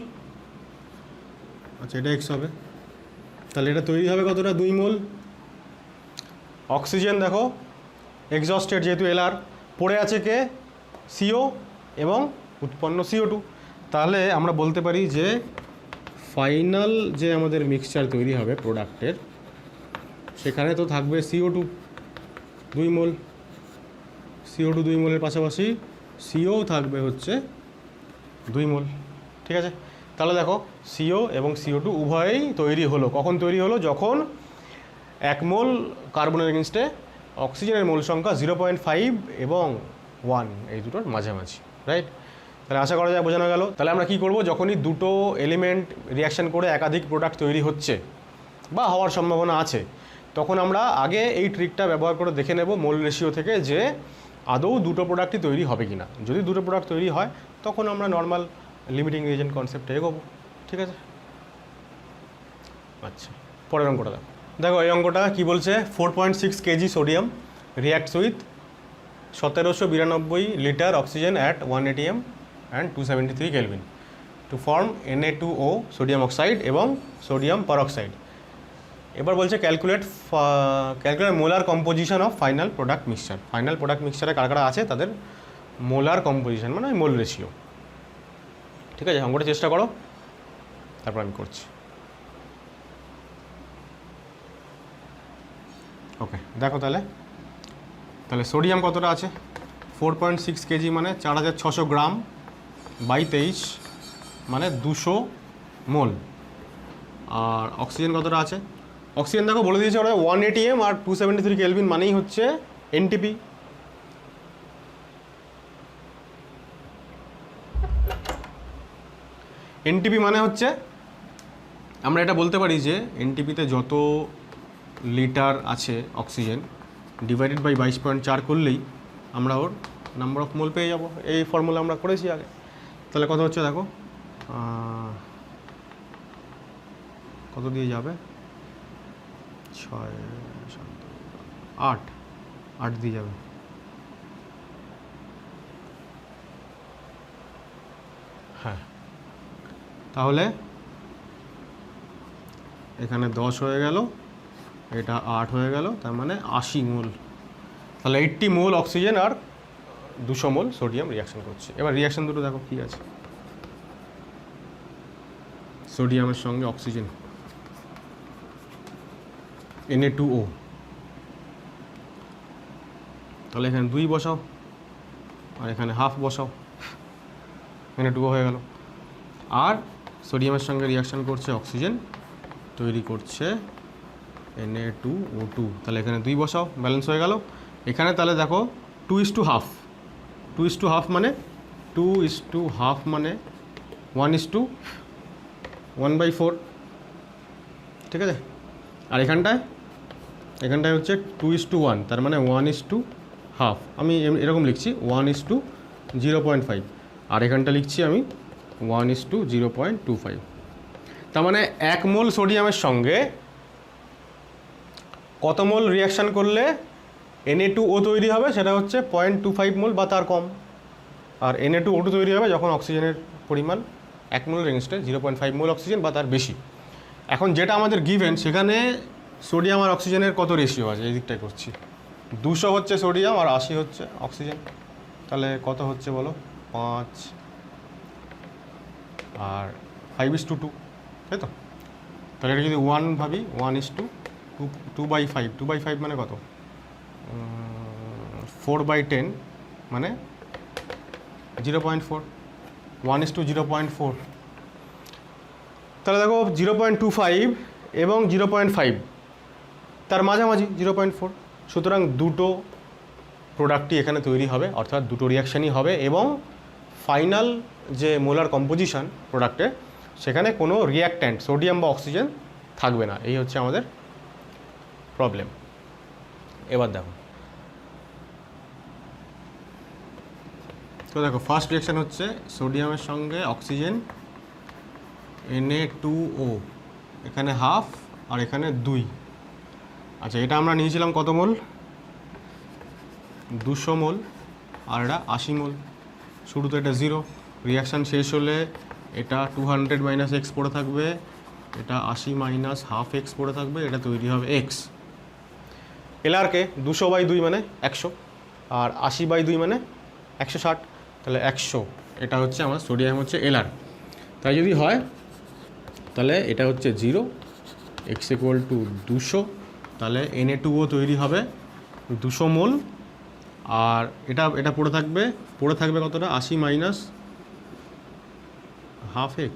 আচ্ছা, এটা x হবে, তাহলে এটা তৈরি হবে কতটা? 2 মোল। অক্সিজেন দেখো এক্সস্টেড, যেহেতু এলআর, পড়ে আছে কে? CO এবং উৎপন্ন CO2। তাহলে আমরা বলতে পারি যে ফাইনাল যে আমাদের মিক্সচার তৈরি হবে প্রোডাক্টের, সেখানে তো থাকবে CO2 2 মোল, CO2 2 মোলের পাশাপাশি CO থাকবে হচ্ছে 2 মোল। ঠিক আছে, তাহলে দেখো CO এবং CO2 উভয়েই তৈরি হলো। কখন তৈরি হলো? যখন 1 মোল কার্বনের এগেনস্টে অক্সিজেনের মোল সংখ্যা 0.5 এবং 1, এই দুটোর মাঝামাঝি, রাইট? তাহলে আশা করা যায় বোঝানো গেল। তাহলে আমরা কী করব? যখনই দুটো এলিমেন্ট রিয়াকশান করে একাধিক প্রোডাক্ট তৈরি হচ্ছে বা হওয়ার সম্ভাবনা আছে, তখন আমরা আগে এই ট্রিকটা ব্যবহার করে দেখে নেব মোল রেশিও থেকে যে আদৌ দুটো প্রোডাক্টই তৈরি হবে কি না। যদি দুটো প্রোডাক্ট তৈরি হয় তখন আমরা নর্মাল লিমিটিং রিয়েজেন্ট কনসেপ্টে এগোবো। ঠিক আছে, আচ্ছা পরের অঙ্কটা দেখো। দেখো এই অঙ্কটা কী বলছে? 4.6 kg sodium reacts with 1792 litre oxygen at 1 atm and 273 kelvin to form Na2O sodium oxide এবং সোডিয়াম পারঅক্সাইড। এবার বলছে calculate molar composition of final product mixture. Final product মিক্সচারে কারা কারা আছে তাদের মোলার কম্পোজিশন, মানে মোল রেশিও। ঠিক আছে, অঙ্কটা চেষ্টা করো, তারপর আমি করছি। ওকে, দেখো তাহলে সোডিয়াম কতটা আছে? 4.6 কেজি মানে 4600 গ্রাম বাই 23 মানে 200 মোল। আর অক্সিজেন কতটা আছে? অক্সিজেন দেখো বলে দিয়েছে ওরা 1 atm আর 273 কেলভিন মানেই হচ্ছে এনটিপি। এনটিপি মানে হচ্ছে, আমরা এটা বলতে পারি যে এনটিপিতে যত লিটার আছে অক্সিজেন ডিভাইডেড বাই 22.4 করলেই আমরা ওর নাম্বার অফ মোল পেয়ে যাব। এই ফর্মুলা আমরা করেছি আগে। তাহলে কত হচ্ছে দেখো, কত দিয়ে যাবে? 6 7 8 দিয়ে যাবে। হ্যাঁ, তাহলে এখানে 10 হয়ে গেল, এটা 8 হয়ে গেল, তার মানে 80 মোল। তাহলে 80 মোল অক্সিজেন আর 200 মোল সোডিয়াম রিয়াকশন করছে। এবার রিয়াকশন দুটো দেখো কী আছে। সোডিয়ামের সঙ্গে অক্সিজেন Na2O, তাহলে এখানে 2 বসাও আর এখানে হাফ বসাও, Na2O হয়ে গেল। আর সোডিয়ামের সঙ্গে রিয়াকশন করছে অক্সিজেন তৈরি করছে Na2O2, তাহলে এখানে 2 বসাও, ব্যালেন্স হয়ে গেল। এখানে তাহলে দেখো 2:1/2, 2:1/2 মানে 2:1/2 মানে 1:1/4, ঠিক আছে। আর এখানটায় হচ্ছে 2:1, তার মানে 1:1/2। আমি এরকম লিখছি 1:0.5, আর এখানটা লিখছি আমি 1:0.25। তার মানে 1 মোল সোডিয়ামের সঙ্গে কত মোল রিয়াকশান করলে Na2O তৈরি হবে, সেটা হচ্ছে 0.25 মোল বা তার কম। আর Na2O2 তৈরি হবে যখন অক্সিজেনের পরিমাণ 1 মোলের এগেনস্টে 0.5 মোল অক্সিজেন বা তার বেশি। এখন যেটা আমাদের গিভেন, সেখানে সোডিয়াম আর অক্সিজেনের কত রেশিও আছে, এই দিকটাই করছি। 200 হচ্ছে সোডিয়াম আর 80 হচ্ছে অক্সিজেন, তাহলে কত হচ্ছে বলো, 5 আর 5:2, তাই তো। তাহলে এটা যদি 1 ভাবি, 1:2/5, 2/5 মানে কত, 4/10 মানে 0.4, 1:0.4। তাহলে দেখো 0.25 এবং 0.5 তার মাঝামাঝি 0.4, সুতরাং দুটো প্রোডাক্টই এখানে তৈরি হবে, অর্থাৎ দুটো রিয়াকশানই হবে, এবং ফাইনাল যে মোলার কম্পোজিশন প্রোডাক্টে, সেখানে কোনো রিয়াক্ট্যান্ট সোডিয়াম বা অক্সিজেন থাকবে না। এই হচ্ছে আমাদের প্রবলেম। এবার দেখো, তো দেখো ফার্স্ট রিয়াকশান হচ্ছে সোডিয়ামের সঙ্গে অক্সিজেন Na2O, এখানে 1/2 আর এখানে 2। আচ্ছা, এটা আমরা নিয়েছিলাম কত মোল, 200 মোল, আর এটা 80 মোল। শুরুতে এটা 0, রিয়াকশান শেষ হলে এটা 200 - x পড়ে থাকবে, এটা 80 - ½ x পড়ে থাকবে, এটা তৈরি হবে x। এলআরকে 200/2 মানে 100, আর 80/2 মানে 160, তাহলে 100 এটা হচ্ছে আমার সোডিয়াম হচ্ছে এলআর। তাই যদি হয় তাহলে এটা হচ্ছে 0, x = 200, তাহলে Na2O তৈরি হবে 200 মোল, আর এটা পড়ে থাকবে কতটা, 80 - ½ x।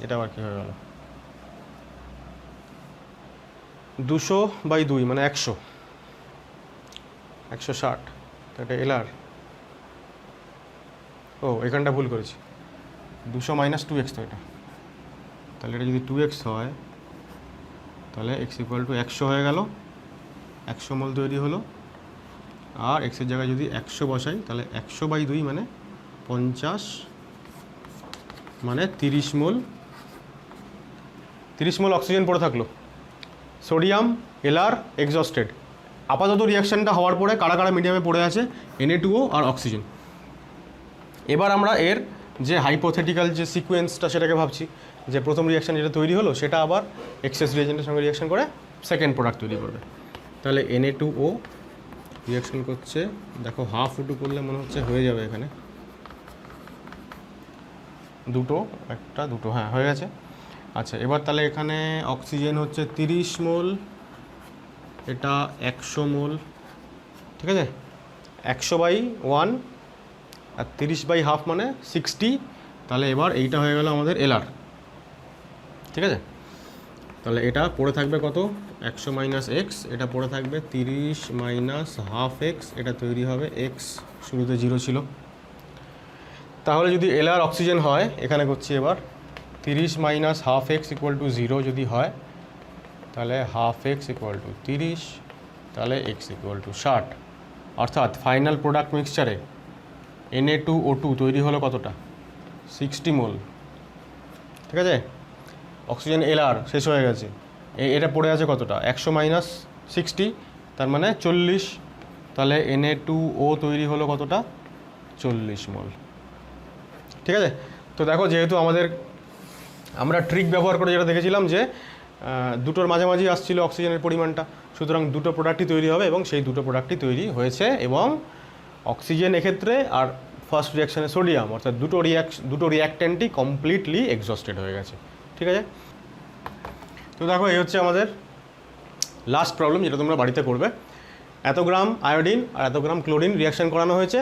এটা আবার কী হয়ে গেল, 200/2 মানে 100, 160, এটা এলআর। ও, এখানটা ভুল করেছি, 200 - 2x তো এটা, তাহলে এটা যদি 2x হয় তাহলে x = 100 হয়ে গেল, 100 মোল তৈরি হলো। আর এক্সের জায়গায় যদি 100 বসাই, তাহলে 100/2 মানে 50, মানে 30 মোল অক্সিজেন পড়ে থাকলো। Sodium LR exhausted. আপাতত রিয়াকশানটা হওয়ার পরে কারা কারা মিডিয়ামে পড়ে আছে, Na2O আর অক্সিজেন। এবার আমরা এর যে হাইপোথেটিক্যাল যে সিকোয়েন্সটা, সেটাকে ভাবছি যে প্রথম রিয়াকশান যেটা তৈরি হলো, সেটা আবার এক্সেস রিয়েজেন্টের সঙ্গে রিয়াকশান করে সেকেন্ড প্রোডাক্ট তৈরি করবে। তাহলে Na2O রিয়াকশান করছে, দেখো 1/2 O2 করলে মনে হচ্ছে হয়ে যাবে এখানে, দুটো, হ্যাঁ হয়ে গেছে। আচ্ছা, এবার তাহলে এখানে অক্সিজেন হচ্ছে 30 মোল, এটা 100 মোল, ঠিক আছে। 100/1 আর 30/1/2 মানে 60, তাহলে এবার এইটা হয়ে গেল আমাদের এলআর, ঠিক আছে। তাহলে এটা পড়ে থাকবে কত, 100 - x, এটা পড়ে থাকবে 30 - ½ x, এটা তৈরি হবে x, শুরুতে 0 ছিল। তাহলে যদি এলআর অক্সিজেন হয়, এখানে করছি এবার 30 - ½ x = 0 যদি হয়, তাহলে ½ x = 30, তাহলে x = 60। অর্থাৎ ফাইনাল প্রোডাক্ট মিক্সচারে Na2O2 তৈরি হলো কতটা, 60 মোল, ঠিক আছে। অক্সিজেন এলআর শেষ হয়ে গেছে, এটা পড়ে আছে কতটা, 100 - 60, তার মানে 40, তাহলে Na2O তৈরি হলো কতটা, 40 মোল, ঠিক আছে। তো দেখো, যেহেতু আমরা ট্রিক ব্যবহার করে যেটা দেখেছিলাম যে দুটোর মাঝামাঝি আসছিল অক্সিজেনের পরিমাণটা, সুতরাং দুটো প্রোডাক্টই তৈরি হবে, এবং সেই দুটো প্রোডাক্টই তৈরি হয়েছে। এবং অক্সিজেন এক্ষেত্রে আর ফার্স্ট রিয়াকশানে সোডিয়াম, অর্থাৎ দুটো রিয়াক্ট্যান্টই কমপ্লিটলি এক্সস্টেড হয়ে গেছে, ঠিক আছে। তো দেখো, এই হচ্ছে আমাদের লাস্ট প্রবলেম, যেটা তোমরা বাড়িতে করবে। এত গ্রাম আয়োডিন আর এত গ্রাম ক্লোরিন রিয়াকশান করানো হয়েছে,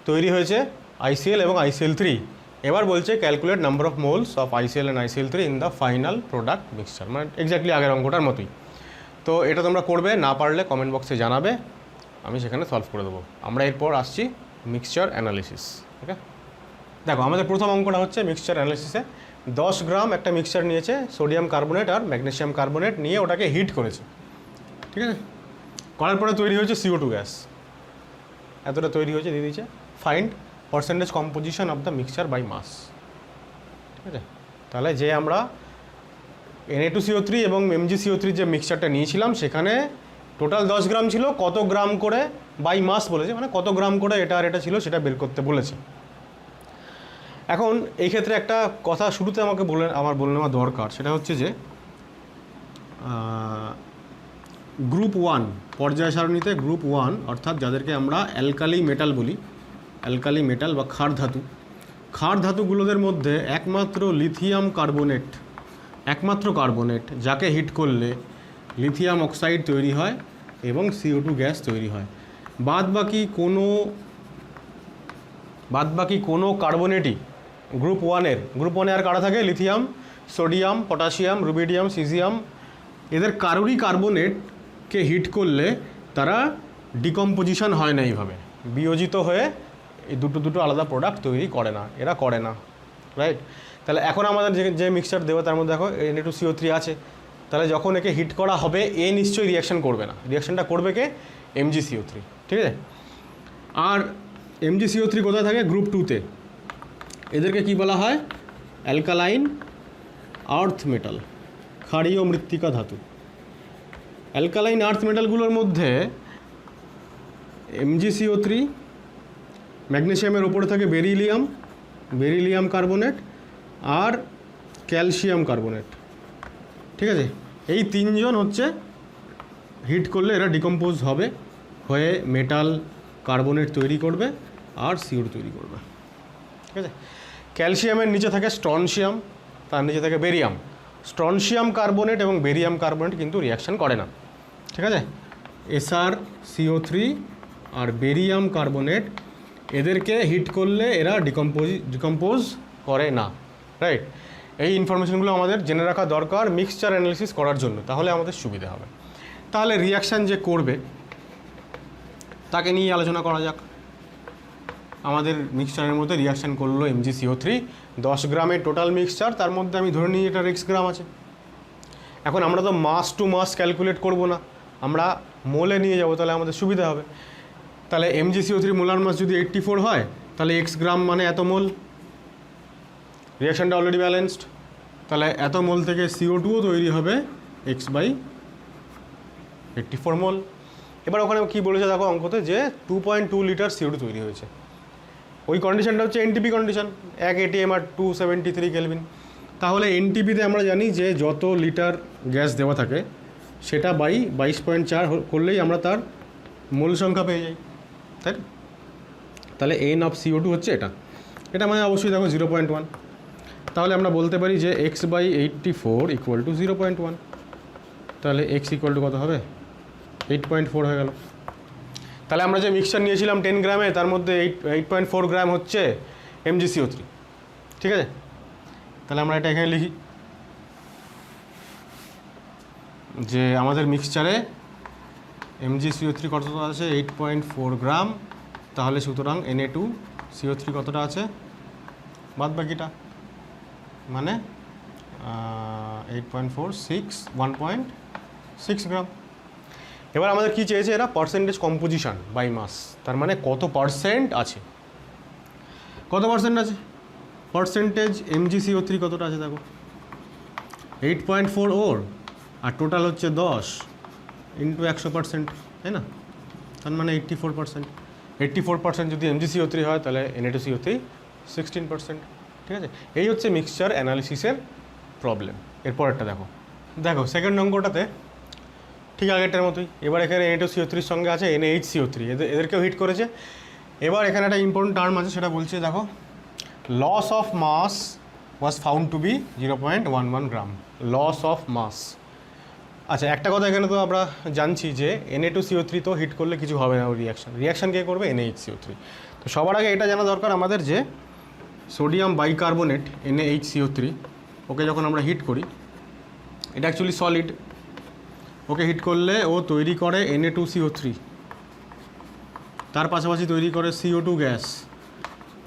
তৈরি হয়েছে ICl এবং ICl3। এবার বলছে calculate number of moles of ICl and ICl3 in the final product mixture, মানে এক্স্যাক্টলি আগের অঙ্কটার মতোই। তো এটা তোমরা করবে, না পারলে কমেন্ট বক্সে জানাবে, আমি সেখানে সলভ করে দেবো। আমরা এরপর আসছি মিক্সচার অ্যানালিসিস। ওকে, দেখো আমাদের প্রথম অঙ্কটা হচ্ছে মিক্সচার অ্যানালিসিসে 10 গ্রাম একটা মিক্সচার নিয়েছে, সোডিয়াম কার্বনেট আর ম্যাগনেসিয়াম কার্বনেট নিয়ে ওটাকে হিট করেছে, ঠিক আছে। করার পরে তৈরি হয়েছে CO2 গ্যাস, এতটা তৈরি হয়েছে, দিয়ে দিয়েছে find percentage composition of the mixture by mass, ঠিক আছে। তাহলে যে আমরা Na2CO3 এবং MgCO3 যে মিক্সচারটা নিয়েছিলাম সেখানে টোটাল 10 গ্রাম ছিল, কত গ্রাম করে বাই মাস বলেছে, মানে কত গ্রাম করে এটা আর এটা ছিল সেটা বের করতে বলেছে। এখন এই ক্ষেত্রে একটা কথা শুরুতে আমার বলে নেওয়া দরকার, সেটা হচ্ছে যে গ্রুপ 1 পর্যায় সারণীতে গ্রুপ 1 অর্থাৎ যাদেরকে আমরা অ্যালকালি মেটাল বলি, অ্যালকালি মেটাল বা ক্ষার ধাতু, ক্ষার ধাতুগুলোদের মধ্যে একমাত্র লিথিয়াম কার্বনেট, একমাত্র কার্বনেট যাকে হিট করলে লিথিয়াম অক্সাইড তৈরি হয় এবং CO2 গ্যাস তৈরি হয়। বাদ বাকি কোনো কার্বনেটই গ্রুপ 1-এ আর কারা থাকে, lithium, sodium, potassium, rubidium, caesium, এদের কারোরই কার্বনেটকে হিট করলে তারা ডিকম্পোজিশন হয় না, এইভাবে বিয়োজিত হয়ে এই দুটো আলাদা প্রোডাক্ট তৈরি করে না, এরা করে না, রাইট। তাহলে এখন আমাদের যে মিক্সচার দেবো তার মধ্যে দেখো Na2CO3 আছে, তাহলে যখন একে হিট করা হবে এ নিশ্চয়ই রিয়াকশান করবে না, রিয়াকশানটা করবে কে, MgCO3, ঠিক আছে। আর MgCO3 কোথায় থাকে, গ্রুপ 2-তে, এদেরকে কি বলা হয়, অ্যালকালাইন আর্থ মেটাল, ক্ষারীয় মৃত্তিকা ধাতু। অ্যালকালাইন আর্থ মেটালগুলোর মধ্যে MgCO3, ম্যাগনেসিয়ামের ওপরে থাকে বেরিলিয়াম কার্বনেট আর ক্যালসিয়াম কার্বনেট, ঠিক আছে। এই তিনজন হচ্ছে হিট করলে এরা ডিকম্পোজ হবে, হয়ে মেটাল কার্বনেট তৈরি করবে আর CO2 তৈরি করবে, ঠিক আছে। ক্যালসিয়ামের নিচে থাকে স্ট্রনশিয়াম, তার নিচে থাকে বেরিয়াম। স্ট্রনশিয়াম কার্বনেট এবং বেরিয়াম কার্বনেট কিন্তু রিয়াকশান করে না, ঠিক আছে। SrCO3 আর বেরিয়াম কার্বনেট এদেরকে হিট করলে এরা ডিকম্পোজ করে না, রাইট। এই ইনফরমেশনগুলো আমাদের জেনে রাখা দরকার মিক্সচার অ্যানালিসিস করার জন্য, তাহলে আমাদের সুবিধা হবে। তাহলে রিয়াকশান যে করবে তাকে নিয়ে আলোচনা করা যাক। আমাদের মিক্সচারের মধ্যে রিয়াকশান করলো MgCO3, 10 গ্রামের টোটাল মিক্সচার, তার মধ্যে আমি ধরে নিই এটা X গ্রাম আছে। এখন আমরা তো মাস টু মাস ক্যালকুলেট করব না, আমরা মোলে নিয়ে যাব, তাহলে আমাদের সুবিধা হবে। তাহলে MgCO3 মোলার মাস যদি 84 হয়, তাহলে X গ্রাম মানে এত মোল, রিয়াকশানটা অলরেডি ব্যালেন্সড, তাহলে এত মোল থেকে CO2ও তৈরি হবে X/84 মোল। এবার ওখানে কী বলেছে দেখো অঙ্কতে, যে 2.2 লিটার CO2 তৈরি হয়েছে। ওই কন্ডিশনটা হচ্ছে NTP কন্ডিশন, 1 ATM আর 273 কেলভিন। তাহলে NTPতে আমরা জানি যে যত লিটার গ্যাস দেওয়া থাকে সেটা 22.4 করলেই আমরা তার মোল সংখ্যা পেয়ে যাই, তাই না? তাহলে N অফ CO2 হচ্ছে এটা মানে অবশ্যই দেখো 0.1। তাহলে আমরা বলতে পারি যে X/84 ইকুয়াল টু 0.1, তাহলে X ইকুয়াল টু কত হবে, 8.4 হয়ে গেল। তাহলে আমরা যে মিক্সচার নিয়েছিলাম 10 গ্রামে, তার মধ্যে 8.4 গ্রাম হচ্ছে MgCO3, ঠিক আছে। তাহলে আমরা এটা এখানে লিখি যে আমাদের মিক্সচারে MgCO3 কতটা আছে, 8.4 গ্রাম। তাহলে সুতরাং Na2CO3 কতটা আছে, বাদ বাকিটা মানে 1.6 গ্রাম। এবার আমাদের কি চেয়েছে এরা, পার্সেন্টেজ কম্পোজিশন বাই মাস, তার মানে কত পার্সেন্ট আছে, পার্সেন্টেজ MgCO3 কতটা আছে দেখো, 8.4 ওর, আর টোটাল হচ্ছে 10 ইন্টু 100%, তাই না? তার মানে 84% যদি MgCO3 হয়, তাহলে Na2CO3 16%, ঠিক আছে। এই হচ্ছে মিক্সচার অ্যানালিসিসের প্রবলেম। এরপরেরটা দেখো সেকেন্ড অঙ্কটাতে ঠিক আগেরটার মতোই। এবার এখানে Na2CO3 সঙ্গে আছে NaHCO3, এদেরকেও হিট করেছে। এবার এখানে একটা ইম্পর্টেন্ট টার্ম আছে, সেটা বলছে দেখো, loss of mass was found to be 0.11 gram, loss of mass. আচ্ছা, একটা কথা এখানে তো আমরা জানছি যে Na2CO3 তো হিট করলে কিছু হবে না, রিয়াকশান কে করবে, NaHCO3। তো সবার আগে এটা জানা দরকার আমাদের যে সোডিয়াম বাইকার্বনেট NaHCO3 ওকে যখন আমরা হিট করি, এটা অ্যাকচুয়ালি সলিড, ওকে হিট করলে ও তৈরি করে Na2CO3, তার পাশাপাশি তৈরি করে CO2 গ্যাস,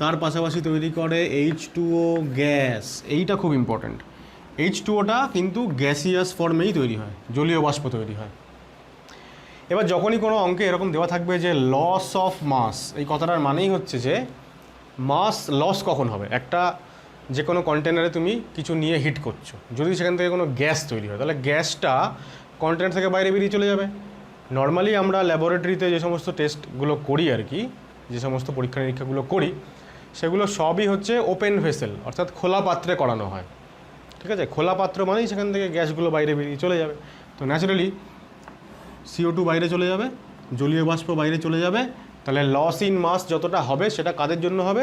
তার পাশাপাশি তৈরি করে H2O গ্যাস। এইটা খুব ইম্পর্ট্যান্ট, H2Oটা কিন্তু গ্যাসিয়াস ফর্মেই তৈরি হয়, জলীয় বাষ্প তৈরি হয়। এবার যখনই কোনো অঙ্কে এরকম দেওয়া থাকবে যে লস অফ মাস, এই কথাটার মানেই হচ্ছে যে মাস লস কখন হবে। একটা যে কোনো কন্টেনারে তুমি কিছু নিয়ে হিট করছো, যদি সেখান থেকে কোনো গ্যাস তৈরি হয় তাহলে গ্যাসটা কন্টেনার থেকে বাইরে বেরিয়ে চলে যাবে। নর্মালি আমরা ল্যাবরেটরিতে যে সমস্ত টেস্টগুলো করি আর কি, যে সমস্ত পরীক্ষা নিরীক্ষাগুলো করি, সেগুলো সবই হচ্ছে ওপেন ভেসেল, অর্থাৎ খোলা পাত্রে করানো হয়। ঠিক আছে, খোলা পাত্র মানেই সেখান থেকে গ্যাসগুলো বাইরে বেরিয়ে চলে যাবে। তো ন্যাচারালি CO2 বাইরে চলে যাবে, জলীয় বাষ্প বাইরে চলে যাবে, তাহলে লস ইন মাস যতটা হবে সেটা কাদের জন্য হবে,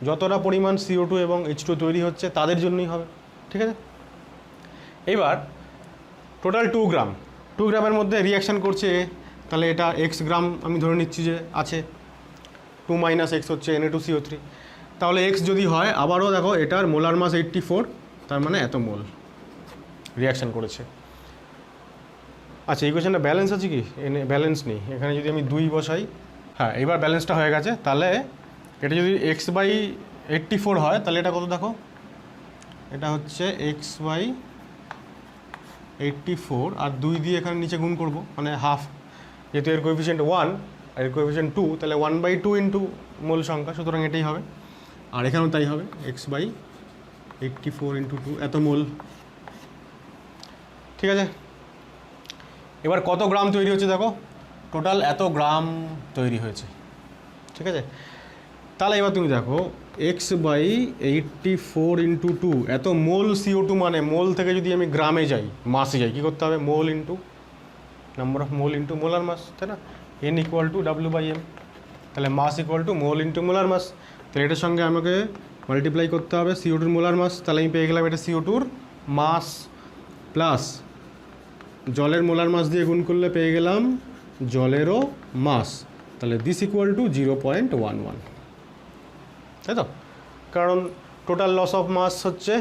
যতটা পরিমাণ CO2 এবং H2 তৈরি হচ্ছে তাদের জন্যই হবে। ঠিক আছে, এবার টোটাল 2 গ্রাম, 2 গ্রামের মধ্যে রিয়াকশান করছে, তাহলে এটা X গ্রাম আমি ধরে নিচ্ছি যে আছে, 2 - X হচ্ছে Na2CO3, তাহলে X যদি হয়, আবারও দেখো এটার মোলার মাস 84, তার মানে এত মোল রিয়াকশান করেছে। আচ্ছা, এই কোয়েশ্চেনটা ব্যালেন্স আছে কি? ব্যালেন্স নেই, এখানে যদি আমি 2 বসাই, হ্যাঁ এবার ব্যালেন্সটা হয়ে গেছে। তাহলে এটা যদি X/84 হয় তাহলে এটা কত দেখো, এটা হচ্ছে X/84 আর 2 দিয়ে এখানে নিচে গুণ করব, মানে হাফ, যেহেতু এর কোএফিসিয়েন্ট 1 আর এর কোএফিসিয়েন্ট 2, তাহলে 1/2 ইন্টু মোল সংখ্যা, সুতরাং এটাই হবে। আর এখানেও তাই হবে, X/84 ইন্টু 2, এত মোল। ঠিক আছে, এবার কত গ্রাম তৈরি হচ্ছে দেখো, টোটাল এত গ্রাম তৈরি হয়েছে। ঠিক আছে, তাহলে এবার তুমি দেখো X/84 ইন্টু 2, এত মোল CO2, মানে মোল থেকে যদি আমি গ্রামে যাই, মাসে যাই, কী করতে হবে, mole into number of mole into molar mass, তাই না? N = W/M, তাহলে mass equal to mole into molar mass. তাহলে এটার সঙ্গে আমাকে মাল্টিপ্লাই করতে হবে CO2 মোলার মাস, তাহলে আমি পেয়ে গেলাম এটা CO2 মাস, প্লাস জলের মোলার মাস দিয়ে গুণ করলে পেয়ে গেলাম জলেরও মাস, তাহলে দিস ইকুয়াল টু 0.11, তাই তো? কারণ টোটাল লস অফ মাস হচ্ছে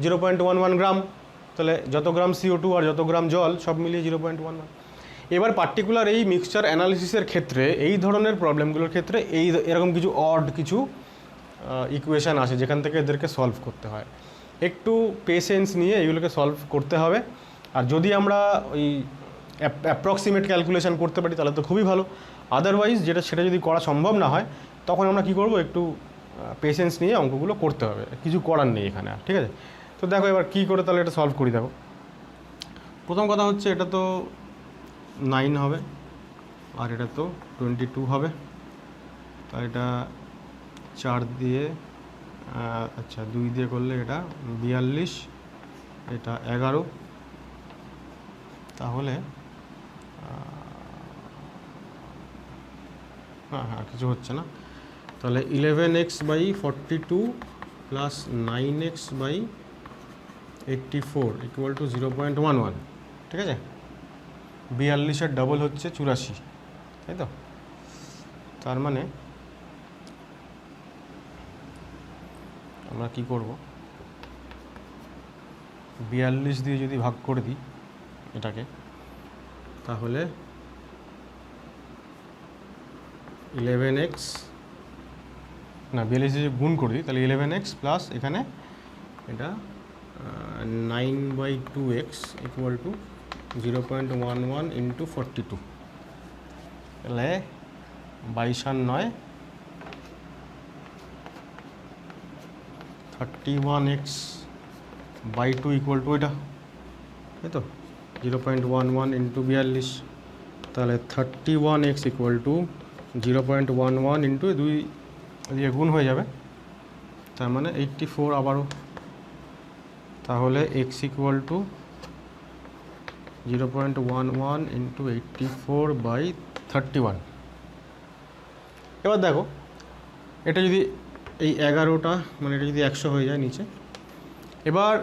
0.11 গ্রাম, তাহলে যত গ্রাম CO2 আর যত গ্রাম জল সব মিলিয়ে 0.11। এবার পার্টিকুলার এই মিক্সচার অ্যানালিসিসের ক্ষেত্রে, এই ধরনের প্রবলেমগুলোর ক্ষেত্রে এরকম কিছু অড কিছু ইকুয়েশান আসে যেখান থেকে এদেরকে সলভ করতে হয়। একটু পেশেন্স নিয়ে এইগুলোকে সলভ করতে হবে। আর যদি আমরা ওই অ্যাপ্রক্সিমেট ক্যালকুলেশন করতে পারি তাহলে তো খুবই ভালো, আদারওয়াইজ সেটা যদি করা সম্ভব না হয় তখন আমরা কি করব, একটু পেশেন্স নিয়ে অঙ্কগুলো করতে হবে, কিছু করার নেই এখানে। ঠিক আছে, তো দেখো এবার কী করে তাহলে এটা সলভ করি। দেখো প্রথম কথা হচ্ছে এটা তো 9 হবে আর এটা তো 22 হবে, তার এটা 4 দিয়ে, আচ্ছা 2 দিয়ে করলে এটা 42, এটা 11, তাহলে হ্যাঁ কিছু হচ্ছে না, তাহলে 11x/42 plus 9x/84 equal to 0.11। ঠিক আছে, 42-এর ডবল হচ্ছে 84, তাই তো? তার মানে আমরা কি করব, 42 দিয়ে যদি ভাগ করে দিই এটাকে, তাহলে 11x, না 42 দিয়ে গুণ করে দিই তাহলে 11x প্লাস এখানে এটা 9/2x ইকুয়াল টু 0.11 ইন্টু 42, তাহলে 22 আর 9 31x/2 ইকুয়াল টু এটা, তাই তো? 0.11 ইন্টু 42, তাহলে 31x ইকুয়াল টু 0.11 ইন্টু 2 দিয়ে গুণ হয়ে যাবে, তার মানে 84 আবারও, তাহলে x ইকুয়াল টু 0.11 ইন্টু 84/31। এবার দেখো এটা যদি এই 11টা, মানে এটা যদি 100 হয়ে যায় নিচে, এবার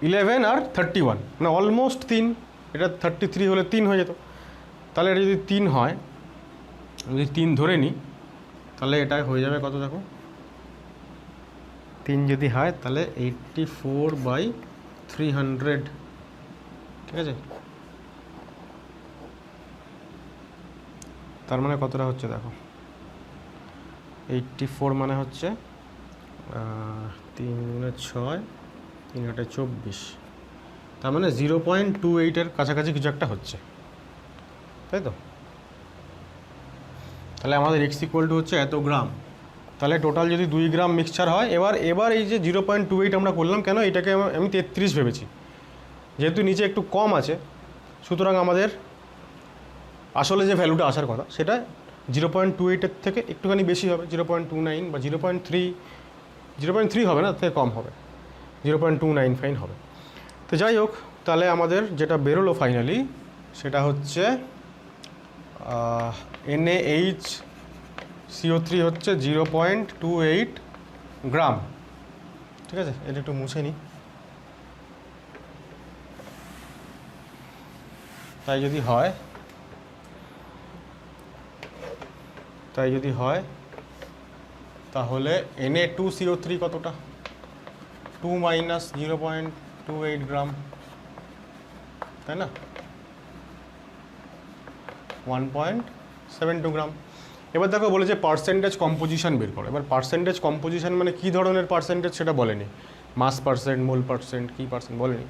11 আর 31 মানে অলমোস্ট 3, এটা 33 হলে 3 হয়ে যেত, তাহলে এটা যদি 3 হয়, যদি 3 ধরে নিই তাহলে এটা হয়ে যাবে কত দেখো, 3 যদি হয় তাহলে 84/300, ঠিক আছে? তার মানে কতটা হচ্ছে দেখো, 84 মানে হচ্ছে 3 × 6 3 × 24, তার মানে 0.28-এর কাছাকাছি কিছু একটা হচ্ছে, তাই তো? তাহলে আমাদের x = হচ্ছে এত গ্রাম, তাহলে টোটাল যদি 2 গ্রাম মিক্সচার হয়, এবার এই যে 0.28 আমরা করলাম কেন, এটাকে আমি 33 ভেবেছি, যেহেতু নিচে একটু কম আছে, সুতরাং আমাদের আসলে যে ভ্যালুটা আসার কথা সেটা 0.28-এর থেকে একটুখানি বেশি হবে, 0.29 বা 0.3 হবে না, থেকে কম হবে, 0.295 হবে। তো যাই হোক, তাহলে আমাদের যেটা বেরোলো ফাইনালি সেটা হচ্ছে NaHCO3 হচ্ছে 0.28 গ্রাম, ঠিক আছে? এটা একটু মুছে নিই। তাই যদি হয় তাহলে Na2CO3 কতটা? 2 - 0.28 গ্রাম, তাই না? 1.72 গ্রাম। এবার দেখো বলেছে পার্সেন্টেজ কম্পোজিশন বের করো। এবার পার্সেন্টেজ কম্পোজিশন মানে কী ধরনের পার্সেন্টেজ সেটা বলেনি, মাস পার্সেন্ট, মোল পার্সেন্ট, কী পার্সেন্ট বলেনি।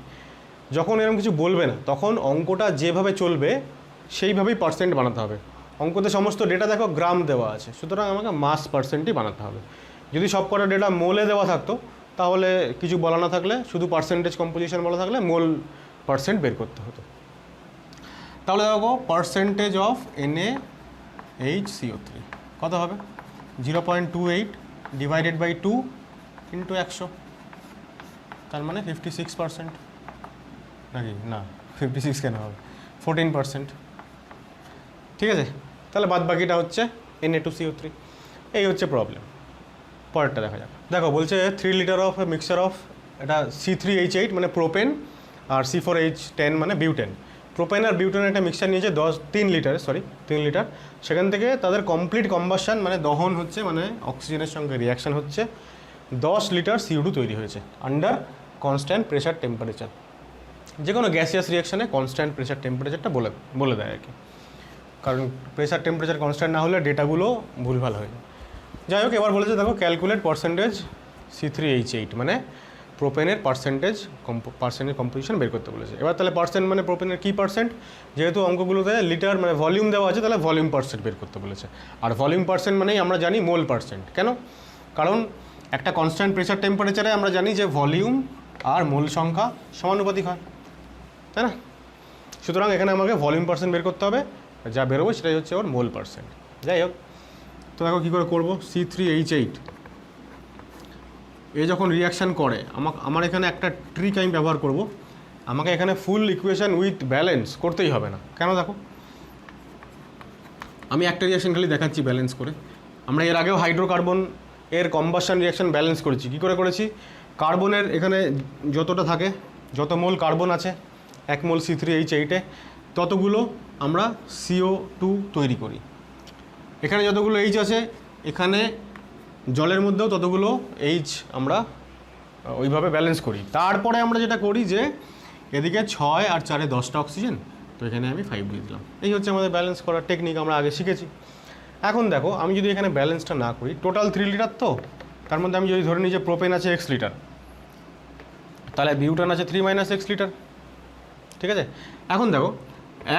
যখন এরকম কিছু বলবে না তখন অঙ্কটা যেভাবে চলবে সেইভাবেই পার্সেন্ট বানাতে হবে। অঙ্কতে সমস্ত ডেটা দেখো গ্রাম দেওয়া আছে, সুতরাং আমাকে মাস পার্সেন্টই বানাতে হবে। যদি সব কটা ডেটা মোলে দেওয়া থাকতো তাহলে কিছু বলা না থাকলে, শুধু পার্সেন্টেজ কম্পোজিশন বলা থাকলে মোল পার্সেন্ট বের করতে হতো। তাহলে দেখো পার্সেন্টেজ অফ NaHCO3 কত হবে? 0.28 ডিভাইডেড বাই 2 ইন্টু 100, তার মানে 56%, নাকি না 56 কেন হবে, 14%, ঠিক আছে? তাহলে বাদ বাকিটা হচ্ছে Na2CO3। এই হচ্ছে প্রবলেম। পরেরটা দেখা যাক। দেখো বলছে 3 লিটার অফ মিক্সচার অফ, এটা C3H8 মানে প্রোপেন আর C4H10 মানে বিউটেন। প্রোপেন আর বিউটেন একটা মিক্সচার নিয়েছে 3 লিটার। সেখান থেকে তাদের কমপ্লিট কম্বাসন মানে দহন হচ্ছে, মানে অক্সিজেনের সঙ্গে রিয়াকশান হচ্ছে, 10 লিটার CO2 তৈরি হয়েছে আন্ডার কনস্ট্যান্ট প্রেশার টেম্পারেচার। যে কোনো গ্যাসিয়াস রিয়াকশানে কনস্ট্যান্ট প্রেশার টেম্পারেচারটা বলে দেয় আর কি, কারণ প্রেশার টেম্পারেচার কনস্ট্যান্ট না হলে ডেটাগুলো ভুলভাল হয়ে যায়। যাই হোক, এবার বলেছে দেখো ক্যালকুলেট পার্সেন্টেজ C3H8 মানে প্রোপেনের পার্সেন্টেজ কম্পোজিশন বের করতে বলেছে। এবার তাহলে পার্সেন্ট মানে প্রোপেনের কী পার্সেন্ট, যেহেতু অঙ্কগুলোতে লিটার মানে ভলিউম দেওয়া আছে তাহলে ভলিউম পার্সেন্ট বের করতে বলেছে। আর ভলিউম পার্সেন্ট মানেই আমরা জানি মোল পার্সেন্ট। কেন? কারণ একটা কনস্ট্যান্ট প্রেশার টেম্পারেচারে আমরা জানি যে ভলিউম আর মোল সংখ্যা সমানুপাতিক হয়, তাই না? সুতরাং এখানে আমাকে ভলিউম পার্সেন্ট বের করতে হবে, যা বেরোবে সেটাই হচ্ছে ওর মোল পার্সেন্ট। যাই হোক, তো দেখো কী করে করবো। C3H8 এ যখন রিয়াকশান করে আমার এখানে একটা ট্রিক আমি ব্যবহার করব। আমাকে এখানে ফুল ইকুয়েশান উইথ ব্যালেন্স করতেই হবে না। কেন? দেখো আমি একটা রিয়াকশান খালি দেখাচ্ছি ব্যালেন্স করে। আমরা এর আগেও হাইড্রোকার্বন এর কম্বাসন রিয়াকশান ব্যালেন্স করেছি। কী করে করেছি? কার্বনের এখানে যতটা থাকে, যত মোল কার্বন আছে 1 মোল C3H8-এ, ততগুলো আমরা CO2 তৈরি করি। এখানে যতগুলো H আছে, এখানে জলের মধ্যেও ততগুলো H আমরা ওইভাবে ব্যালেন্স করি। তারপরে আমরা যেটা করি যে এদিকে 6 আর 4-এ 10টা অক্সিজেন, তো এখানে আমি 5 দিয়ে দিলাম। এই হচ্ছে আমাদের ব্যালেন্স করার টেকনিক, আমরা আগে শিখেছি। এখন দেখো আমি যদি এখানে ব্যালেন্সটা না করি, টোটাল 3 লিটার, তো তার মধ্যে আমি যদি ধরে নিই যে প্রোপেন আছে x লিটার, তাহলে বিউটান আছে 3 - x লিটার, ঠিক আছে? এখন দেখো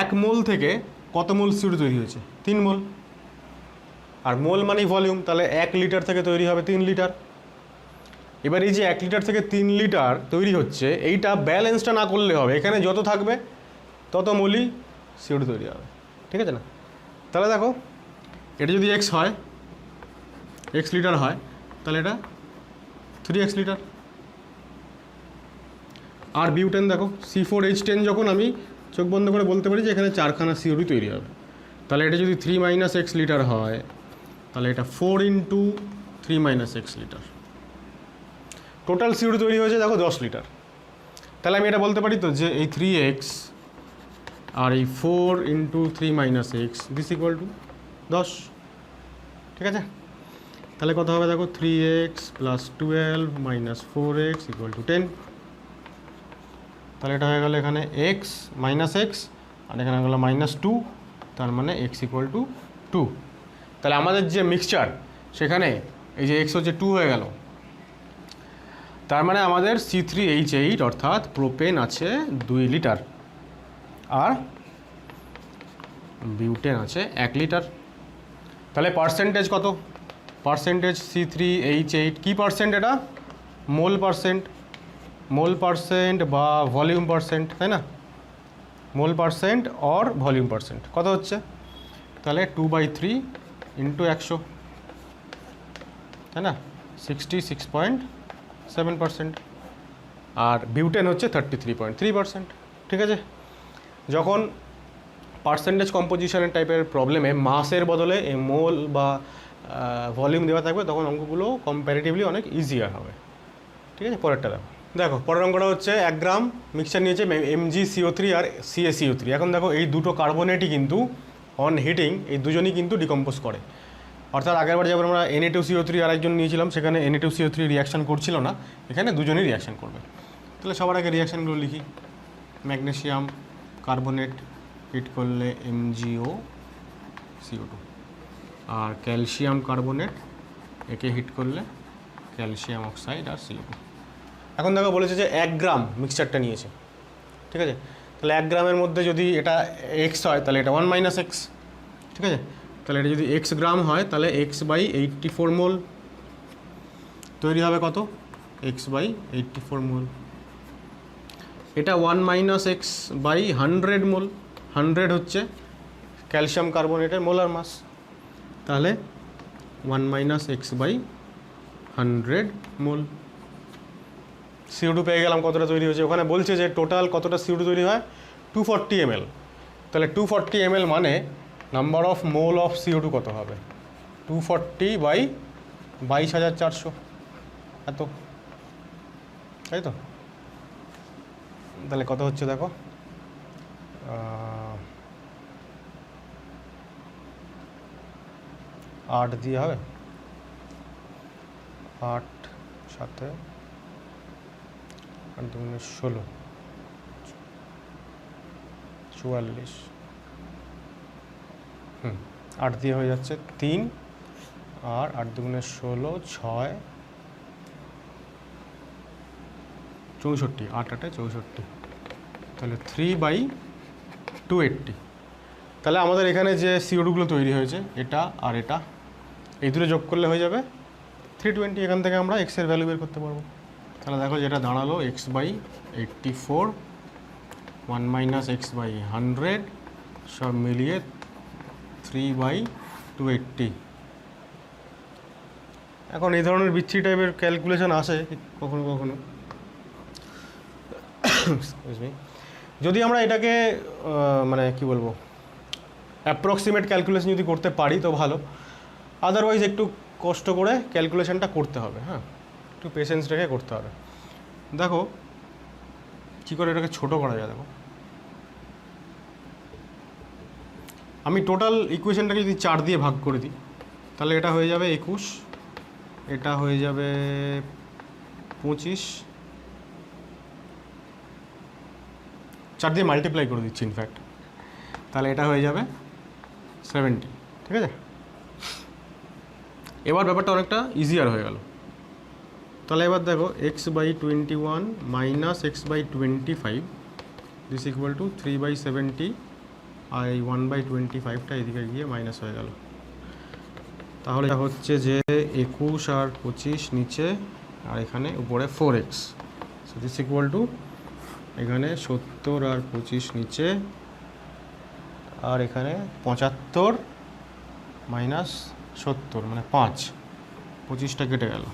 1 মোল থেকে কত মোল CO2 তৈরি হয়েছে? 3 মোল। আর মোল মানেই ভলিউম, তাহলে 1 লিটার থেকে তৈরি হবে 3 লিটার। এবার এই যে 1 লিটার থেকে 3 লিটার তৈরি হচ্ছে, এইটা ব্যালেন্সটা না করলে হবে। এখানে যত থাকবে তত মোলই CO2 তৈরি হবে, ঠিক আছে না? তাহলে দেখো এটা যদি x হয়, x লিটার হয়, তাহলে এটা 3x লিটার। আর বিউটেন দেখো C4H10, যখন আমি চোখ বন্ধ করে বলতে পারি যে এখানে 4খানা CO2 তৈরি হবে, তাহলে এটা যদি 3 - x লিটার হয়, তাহলে এটা 4 × 3 - x লিটার। টোটাল CO2 তৈরি হয়েছে দেখো 10 লিটার। তাহলে আমি এটা বলতে পারি তো যে এই 3x আর এই 4 × 3 - x দিস = 10, ঠিক আছে? তাহলে কত হবে দেখো, 3x plus 12 minus 4x equal to 10। তাহলে এটা হয়ে গেল এখানে x মাইনাস এক্স, আর এখানে হয়ে গেলো -2, তার মানে x ইকুয়াল টু 2। তাহলে আমাদের যে মিক্সচার সেখানে এই যে x হচ্ছে 2 হয়ে গেল, তার মানে আমাদের C3H8 অর্থাৎ প্রোপেন আছে 2 লিটার আর বিউটেন আছে 1 লিটার। তাহলে পার্সেন্টেজ কত? পার্সেন্টেজ C3H8 কি পার্সেন্ট? এটা মোল পার্সেন্ট, মোল পার্সেন্ট বা ভলিউম পার্সেন্ট, তাই না? মোল পার্সেন্ট অর ভলিউম পার্সেন্ট কত হচ্ছে? তাহলে 2/3 ইন্টু 100, তাই না? 66.7%। আর বিউটেন হচ্ছে 33.3%। ঠিক আছে, যখন পার্সেন্টেজ কম্পোজিশনের টাইপের প্রবলেমে মাসের বদলে মোল বা ভলিউম দেওয়া থাকবে তখন অঙ্কগুলো কম্প্যারেটিভলি অনেক ইজিয়ার হবে। ঠিক আছে, পরেরটা দেখো। দেখো পরের অঙ্কটা হচ্ছে 1 গ্রাম মিক্সচার নিয়েছে MgCO3 আর CaCO3। এখন দেখো এই দুটো কার্বনেটই কিন্তু অন হিটিং এই দুজনই কিন্তু ডিকম্পোজ করে। অর্থাৎ আগেরবার যেমন আমরা Na2CO3 আরেকজন নিয়েছিলাম সেখানে Na2CO3 রিয়াকশান করছিল না, এখানে দুজনেই রিয়াকশান করবে। তাহলে সবার আগে রিয়াকশানগুলো লিখি। ম্যাগনেসিয়াম কার্বনেট হিট করলে MgOCO2, আর ক্যালসিয়াম কার্বনেট একে হিট করলে ক্যালসিয়াম অক্সাইড আর CO2। এখন দেখো বলেছে যে 1 গ্রাম মিক্সচারটা নিয়েছে, ঠিক আছে? তাহলে 1 গ্রামের মধ্যে যদি এটা x হয় তাহলে এটা 1 মাইনাস এক্স, ঠিক আছে? তাহলে এটা যদি x গ্রাম হয় তাহলে x/84 মোল তৈরি হবে কত? x/84 মোল। এটা 1 মাইনাস x/100 মোল, 100 হচ্ছে ক্যালসিয়াম কার্বনেটের মোলার মাস, তাহলে 1 মাইনাস x/100 মোল। CO2 পেয়ে গেলাম কতটা তৈরি হয়েছে। ওখানে বলছে যে টোটাল কতটা CO2 তৈরি হয়, 240 ml। তাহলে 240 ml মানে number of mole of CO2 কত হবে? 240/22,400, এত, তাই তো? তাহলে কত হচ্ছে দেখো, 8 দিয়ে হবে, 8 সাথে 8 দুগুণে 16, 44, 8 দিয়ে হয়ে যাচ্ছে 3, আর 8 দুগুণে 16, 6, 64, 8 8 64, তাহলে 3/280। তাহলে আমাদের এখানে যে CO2গুলো তৈরি হয়েছে এটা আর এটা, এই দুটো যোগ করলে হয়ে যাবে 320। এখান থেকে আমরা x এর ভ্যালু বের করতে পারবো। তাহলে দেখো যেটা দাঁড়ালো x/84, 1 মাইনাস x/100 সব মিলিয়ে 3/280। এখন এই ধরনের বিচ্ছিরি টাইপের ক্যালকুলেশন আসে কখনো কখনো, যদি আমরা এটাকে মানে কি বলবো অ্যাপ্রক্সিমেট ক্যালকুলেশন যদি করতে পারি তো ভালো, আদারওয়াইজ একটু কষ্ট করে ক্যালকুলেশনটা করতে হবে। হ্যাঁ, একটু পেশেন্স রেখে করতে হবে। দেখো কী করে এটাকে ছোট করা যায়। দেখো আমি টোটাল ইকুয়েশনটাকে যদি 4 দিয়ে ভাগ করে দিই তাহলে এটা হয়ে যাবে 21, এটা হয়ে যাবে 25, 4 দিয়ে মাল্টিপ্লাই করে দিচ্ছি ইনফ্যাক্ট, তাহলে এটা হয়ে যাবে 70। ঠিক আছে, এবার ব্যাপারটা অনেকটা ইজিয়ার হয়ে গেল। তাহলে এবার দেখো x/21 minus x/25 this equal to 3/70, আর এই 1/25টা এদিকে গিয়ে মাইনাস হয়ে গেল। তাহলে এটা হচ্ছে যে 21 আর 25 নিচে, আর এখানে উপরে 4x, so this equal to এখানে 70 আর 25 নিচে, আর এখানে 75 মাইনাস 70 মানে 5, 25টা কেটে গেল,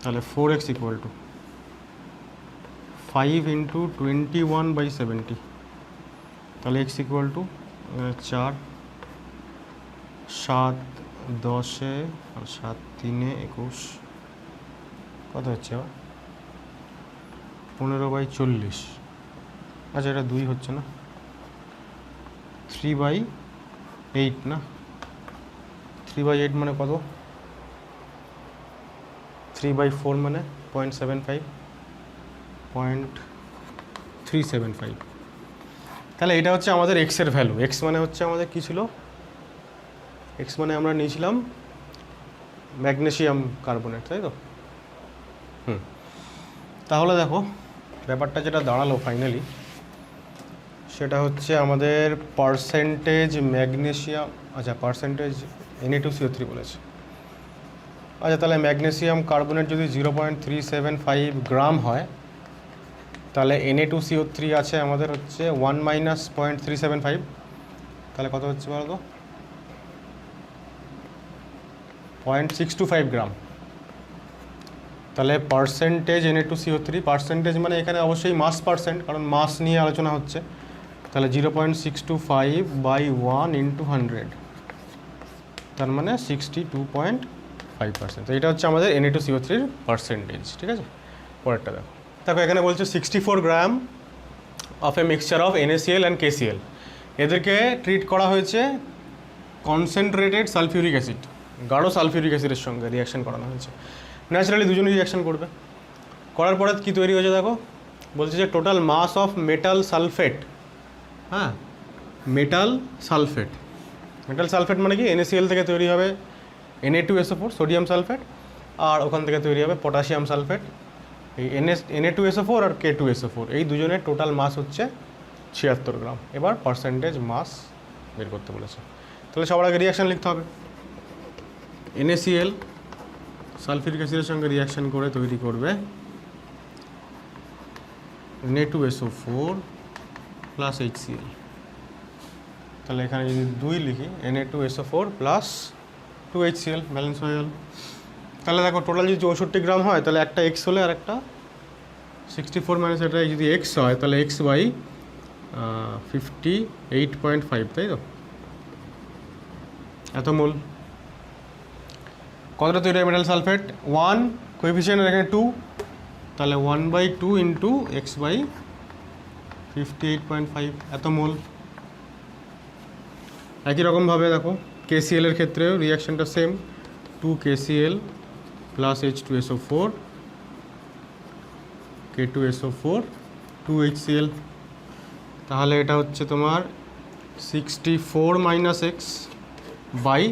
তাহলে 4x ইকুয়াল টু 5 ইন্টু 21/70, তাহলে x ইকুয়াল টু 4, 7 10 আর 7 3 21, কত হচ্ছে আবার 15/40। আচ্ছা এটা 2 হচ্ছে না, 3/8 না, 3/8 মানে কত 3/4 মানে 0.75, 0.375। তাহলে এটা হচ্ছে আমাদের এক্সের ভ্যালু। এক্স মানে হচ্ছে আমাদের কী ছিল, এক্স মানে আমরা নিয়েছিলাম ম্যাগনেসিয়াম কার্বনেট, তাই তো? তাহলে দেখো ব্যাপারটা যেটা দাঁড়ালো ফাইনালি, সেটা হচ্ছে আমাদের পার্সেন্টেজ ম্যাগনেসিয়াম, আচ্ছা পার্সেন্টেজ Na2CO3 বলেছে। আচ্ছা তাহলে ম্যাগনেসিয়াম কার্বনেট যদি 0.375 গ্রাম হয়, তাহলে Na2CO3 আছে আমাদের হচ্ছে 1 - 0.375, তাহলে কত হচ্ছে বলো তো? 0.625 গ্রাম। তাহলে পার্সেন্টেজ Na2CO3, পার্সেন্টেজ মানে এখানে অবশ্যই মাস পার্সেন্ট, কারণ মাস নিয়ে আলোচনা হচ্ছে। তাহলে 0.625/1 × 100, তার মানে 62.5%। তো এটা হচ্ছে আমাদের Na2CO3 পার্সেন্টেজ, ঠিক আছে? পরেরটা দেখো, দেখো এখানে বলছে 64 gram of a mixture of NaCl and KCl। এদেরকে ট্রিট করা হয়েছে কনসেন্ট্রেটেড সালফিউরিক অ্যাসিড, গাঢ় সালফিউরিক অ্যাসিডের সঙ্গে রিয়াকশন করানো হয়েছে। ন্যাচারালি দুজনেই রিয়াকশন করবে। করার পরে কী তৈরি হয়েছে দেখো, বলছে যে total mass of metal sulphate, হ্যাঁ মেটাল সালফেট, মেটাল সালফেট মানে কি, NaCl থেকে তৈরি হবে Na2SO4 সোডিয়াম সালফেট, আর ওখান থেকে তৈরি হবে পটাশিয়াম সালফেট। এই Na2SO4 আর K2SO4 এই দুজনের টোটাল মাস হচ্ছে 76 গ্রাম। এবার পার্সেন্টেজ মাস বের করতে বলেছে। তাহলে সবার আগে রিয়াকশান লিখতে হবে। NaCl সালফিউরিক অ্যাসিডের সঙ্গে রিয়াকশান করে তৈরি করবে Na2SO4 প্লাস HCl। তাহলে এখানে যদি 2 লিখি, Na2SO4 প্লাস 2HCl ব্যালেন্স হয়ে গেল। তাহলে দেখো টোটাল যদি 64 গ্রাম হয়, তাহলে একটা এক্স হলে আর একটা 64 মাইনাস এটা যদি এক্স হয়, তাহলে x/58.5, তাই তো? এত মোল। কতটা তৈরি হয় মেটাল সালফেট? 1, কোএফিসিয়েন্ট এখানে 2, তাহলে 1/2 × x/58.5 এত মোল। একই রকমভাবে দেখো KCl এর ক্ষেত্রেও রিয়াকশানটা same, 2 KCl plus H2SO4, K2SO4, 2 HCl। তাহলে এটা হচ্ছে তোমার 64 - x বাই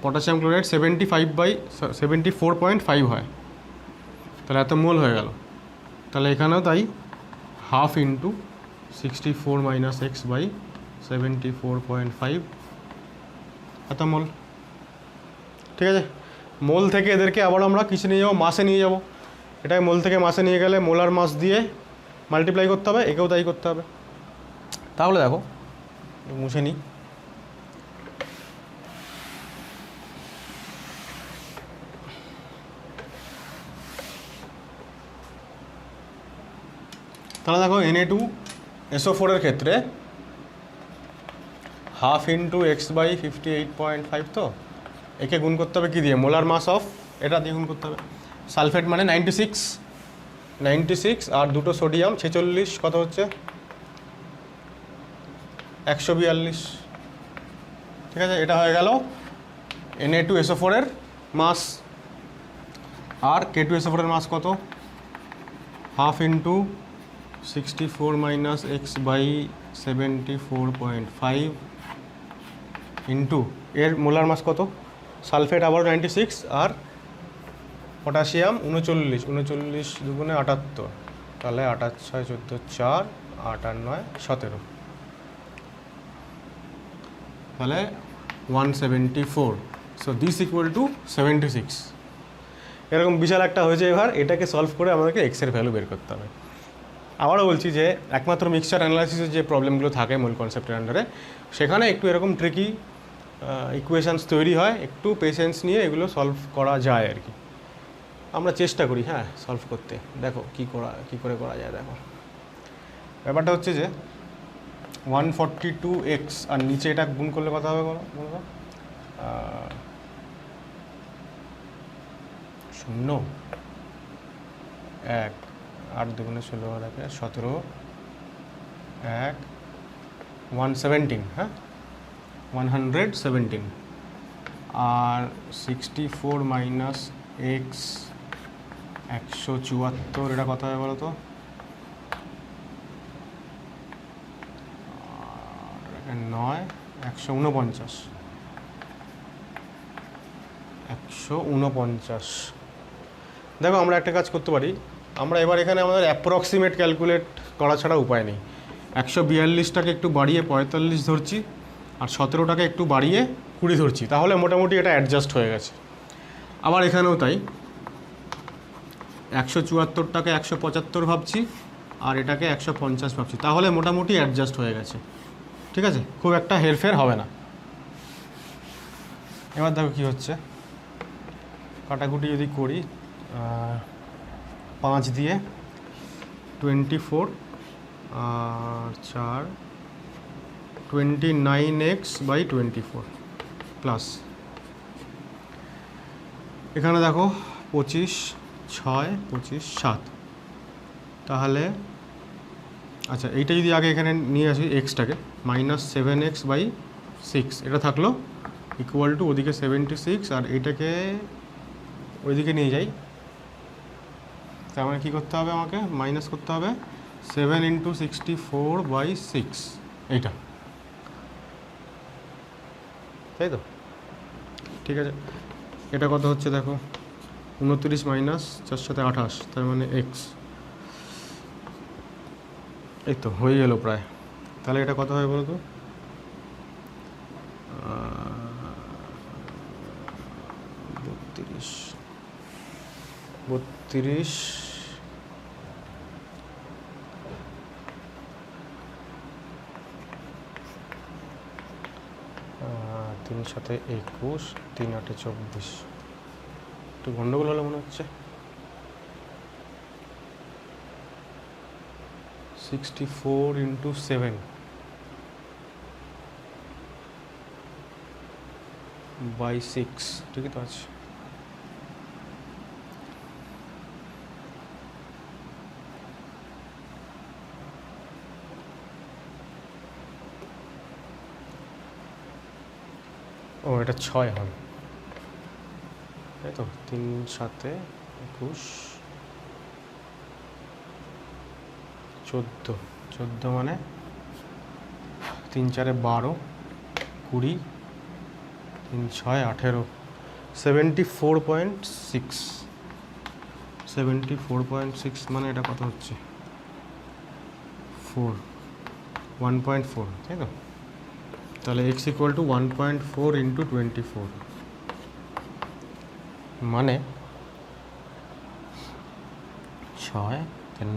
পটাশিয়াম ক্লোরাইড 74.5 হয়, তাহলে এত মোল হয়ে গেল। তাহলে এখানেও তাই, 1/2 × 64 - x বাই 74.5 এত মোল, ঠিক আছে? মোল থেকে এদেরকে আবার আমরা কিছু নিয়ে যাবো, মাসে নিয়ে যাব। এটাকে মোল থেকে মাসে নিয়ে গেলে মোলার মাস দিয়ে মাল্টিপ্লাই করতে হবে, একেও তাই করতে হবে। তাহলে দেখো মুছে নিই। তাহলে দেখো Na2SO4 এর ক্ষেত্রে 1/2 × x/58.5, তো একে গুণ করতে হবে কী দিয়ে? মোলার মাস অফ এটা দিয়ে গুণ করতে হবে। সালফেট মানে 96 আর দুটো সোডিয়াম 46, কত হচ্ছে? 142, ঠিক আছে? এটা হয়ে গেল Na2SO4 এর মাস। আর K2SO4 এর মাস কত? 1/2 × 64 - x বাই 74.5 ইন্টু এর মোলার মাস কত? সালফেট আবার 96 আর পটাশিয়াম 39, 39 দুগুণে 78, তাহলে 8 × 6 = 14, 4 8 আর 9 17, তাহলে 174। So this equal to 76। এরকম বিশাল একটা হয়েছে। এবার এটাকে সলভ করে আমাদেরকে এক্সের ভ্যালু বের করতে হবে। আবারও বলছি যে একমাত্র মিক্সচার অ্যানালাইসিসের যে প্রবলেমগুলো থাকে মূল কনসেপ্টের আন্ডারে, সেখানে একটু এরকম ট্রিকি ইকুয়েশানস তৈরি হয়, একটু পেশেন্স নিয়ে এগুলো সলভ করা যায় আর কি। আমরা চেষ্টা করি হ্যাঁ সলভ করতে। দেখো কী করে করা যায়। দেখো ব্যাপারটা হচ্ছে যে 142x আর নিচে এটা গুণ করলে কত হবে বলো? 0 1 8 2 16 রাখে 17 1 117, হ্যাঁ 117। আর 64 - এক্স 174, এটা কত হবে বলো তো? আর 9 149, 149। দেখো আমরা একটা কাজ করতে পারি, আমরা এবার এখানে আমাদের অ্যাপ্রক্সিমেট ক্যালকুলেট করা ছাড়া উপায় নেই। 142টাকে একটু বাড়িয়ে 45 ধরছি, আর 17টাকে একটু বাড়িয়ে 20 ধরছি, তাহলে মোটামুটি এটা অ্যাডজাস্ট হয়ে গেছে। আবার এখানেও তাই, 174টাকে 175 ভাবছি, আর এটাকে 150 ভাবছি, তাহলে মোটামুটি অ্যাডজাস্ট হয়ে গেছে। ঠিক আছে, খুব একটা হেরফের হবে না। এবার দেখো কী হচ্ছে, কাটাকুটি যদি করি 5 দিয়ে 24 আর 4 29x/24 প্লাস এখানে দেখো 25 6 25 7, তাহলে আচ্ছা এইটা যদি আগে এখানে নিয়ে আসি এক্সটাকে, -7x/6 এটা থাকলো ইকুয়াল টু ওদিকে 76, আর এইটাকে ওইদিকে নিয়ে যাই, তার মানে কী করতে হবে, আমাকে মাইনাস করতে হবে 7 × 64/6, এইটা, তাই তো? ঠিক আছে, এটা কত হচ্ছে দেখো, 29 মাইনাস 4 সাথে 28, তার মানে এক্স। এই তো হয়ে গেল প্রায়। তাহলে এটা কত হয় বলো তো? 32 3 সাথে 21, 3 8 24, একটু গন্ডগোল হলো মনে হচ্ছে। 64 × 7/6, ঠিকই তো আছে। ও এটা 6 হবে, তাই তো? 3 7 21 14 মানে 3 4 12 20 3 6 18, 74.6 মানে এটা কত হচ্ছে? 1.4, তাই তো? তাহলে x = 1.4 × 24, মানে 6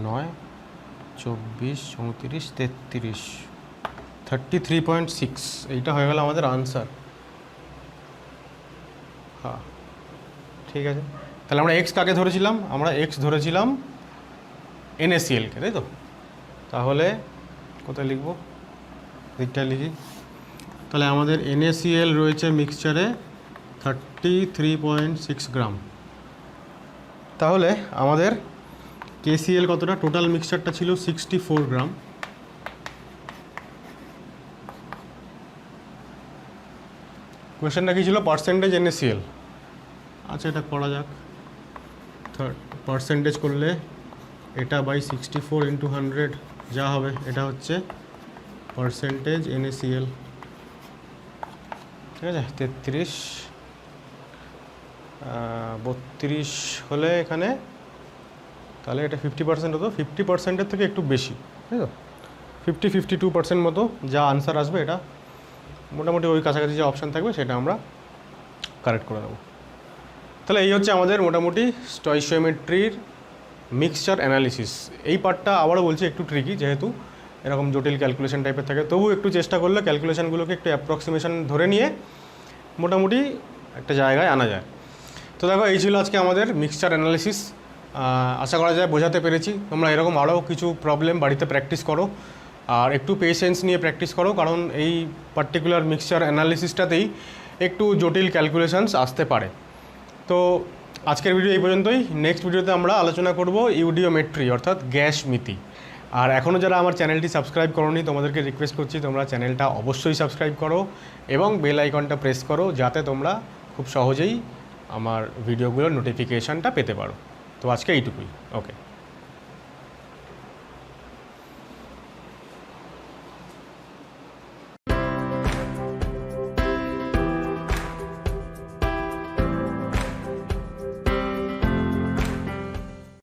9 24 34 33, 33.6, এইটা হয়ে গেল আমাদের আনসার। হ্যাঁ ঠিক আছে, তাহলে আমরা এক্স কাকে ধরেছিলাম? আমরা এক্স ধরেছিলাম NaCl-কে, তাই তো? তাহলে কোথায় লিখবো, দিকটায় লিখি। তাহলে আমাদের NaCl রয়েছে মিক্সচারে 33.6 গ্রাম। তাহলে আমাদের KCl কতটা? টোটাল মিক্সচারটা ছিল 64 গ্রাম। কোয়েশ্চেনটা কী ছিল? Percentage NaCl। আচ্ছা এটা করা যাক, পার্সেন্টেজ করলে এটা বাই 64 × 100 যা হবে, এটা হচ্ছে পার্সেন্টেজ NaCl। ঠিক আছে, 33 32 হলে এখানে, তাহলে এটা 50% হতো, 50%-এর থেকে একটু বেশি, তাই তো? 52% মতো যা আনসার আসবে, এটা মোটামুটি ওই কাছাকাছি যে অপশান থাকবে সেটা আমরা কারেক্ট করে নেব। তাহলে এই হচ্ছে আমাদের মোটামুটি স্টয়চিওমেট্রির মিক্সচার অ্যানালিসিস। এই পার্টটা আবারও বলছি একটু ট্রিকি, যেহেতু এরকম জটিল ক্যালকুলেশন টাইপের থাকে, তবু একটু চেষ্টা করলে ক্যালকুলেশনগুলোকে একটু অ্যাপ্রক্সিমেশন ধরে নিয়ে মোটামুটি একটা জায়গায় আনা যায়। তো দেখো এই ছিল আজকে আমাদের মিক্সচার অ্যানালিসিস। আশা করা যায় বোঝাতে পেরেছি। তোমরা এরকম আরও কিছু প্রবলেম বাড়িতে প্র্যাকটিস করো, আর একটু পেশেন্স নিয়ে প্র্যাকটিস করো, কারণ এই পার্টিকুলার মিক্সচার অ্যানালিসিসটাতেই একটু জটিল ক্যালকুলেশনস আসতে পারে। তো আজকের ভিডিও এই পর্যন্তই। নেক্সট ভিডিওতে আমরা আলোচনা করব ইউডিওমেট্রি অর্থাৎ গ্যাস মিতি। আর এখনও যারা আমার চ্যানেলটি সাবস্ক্রাইব করোনি, তোমাদেরকে রিকোয়েস্ট করছি তোমরা চ্যানেলটা অবশ্যই সাবস্ক্রাইব করো এবং বেল আইকনটা প্রেস করো, যাতে তোমরা খুব সহজেই আমার ভিডিওগুলোর নোটিফিকেশানটা পেতে পারো। তো আজকে এইটুকুই। ওকে।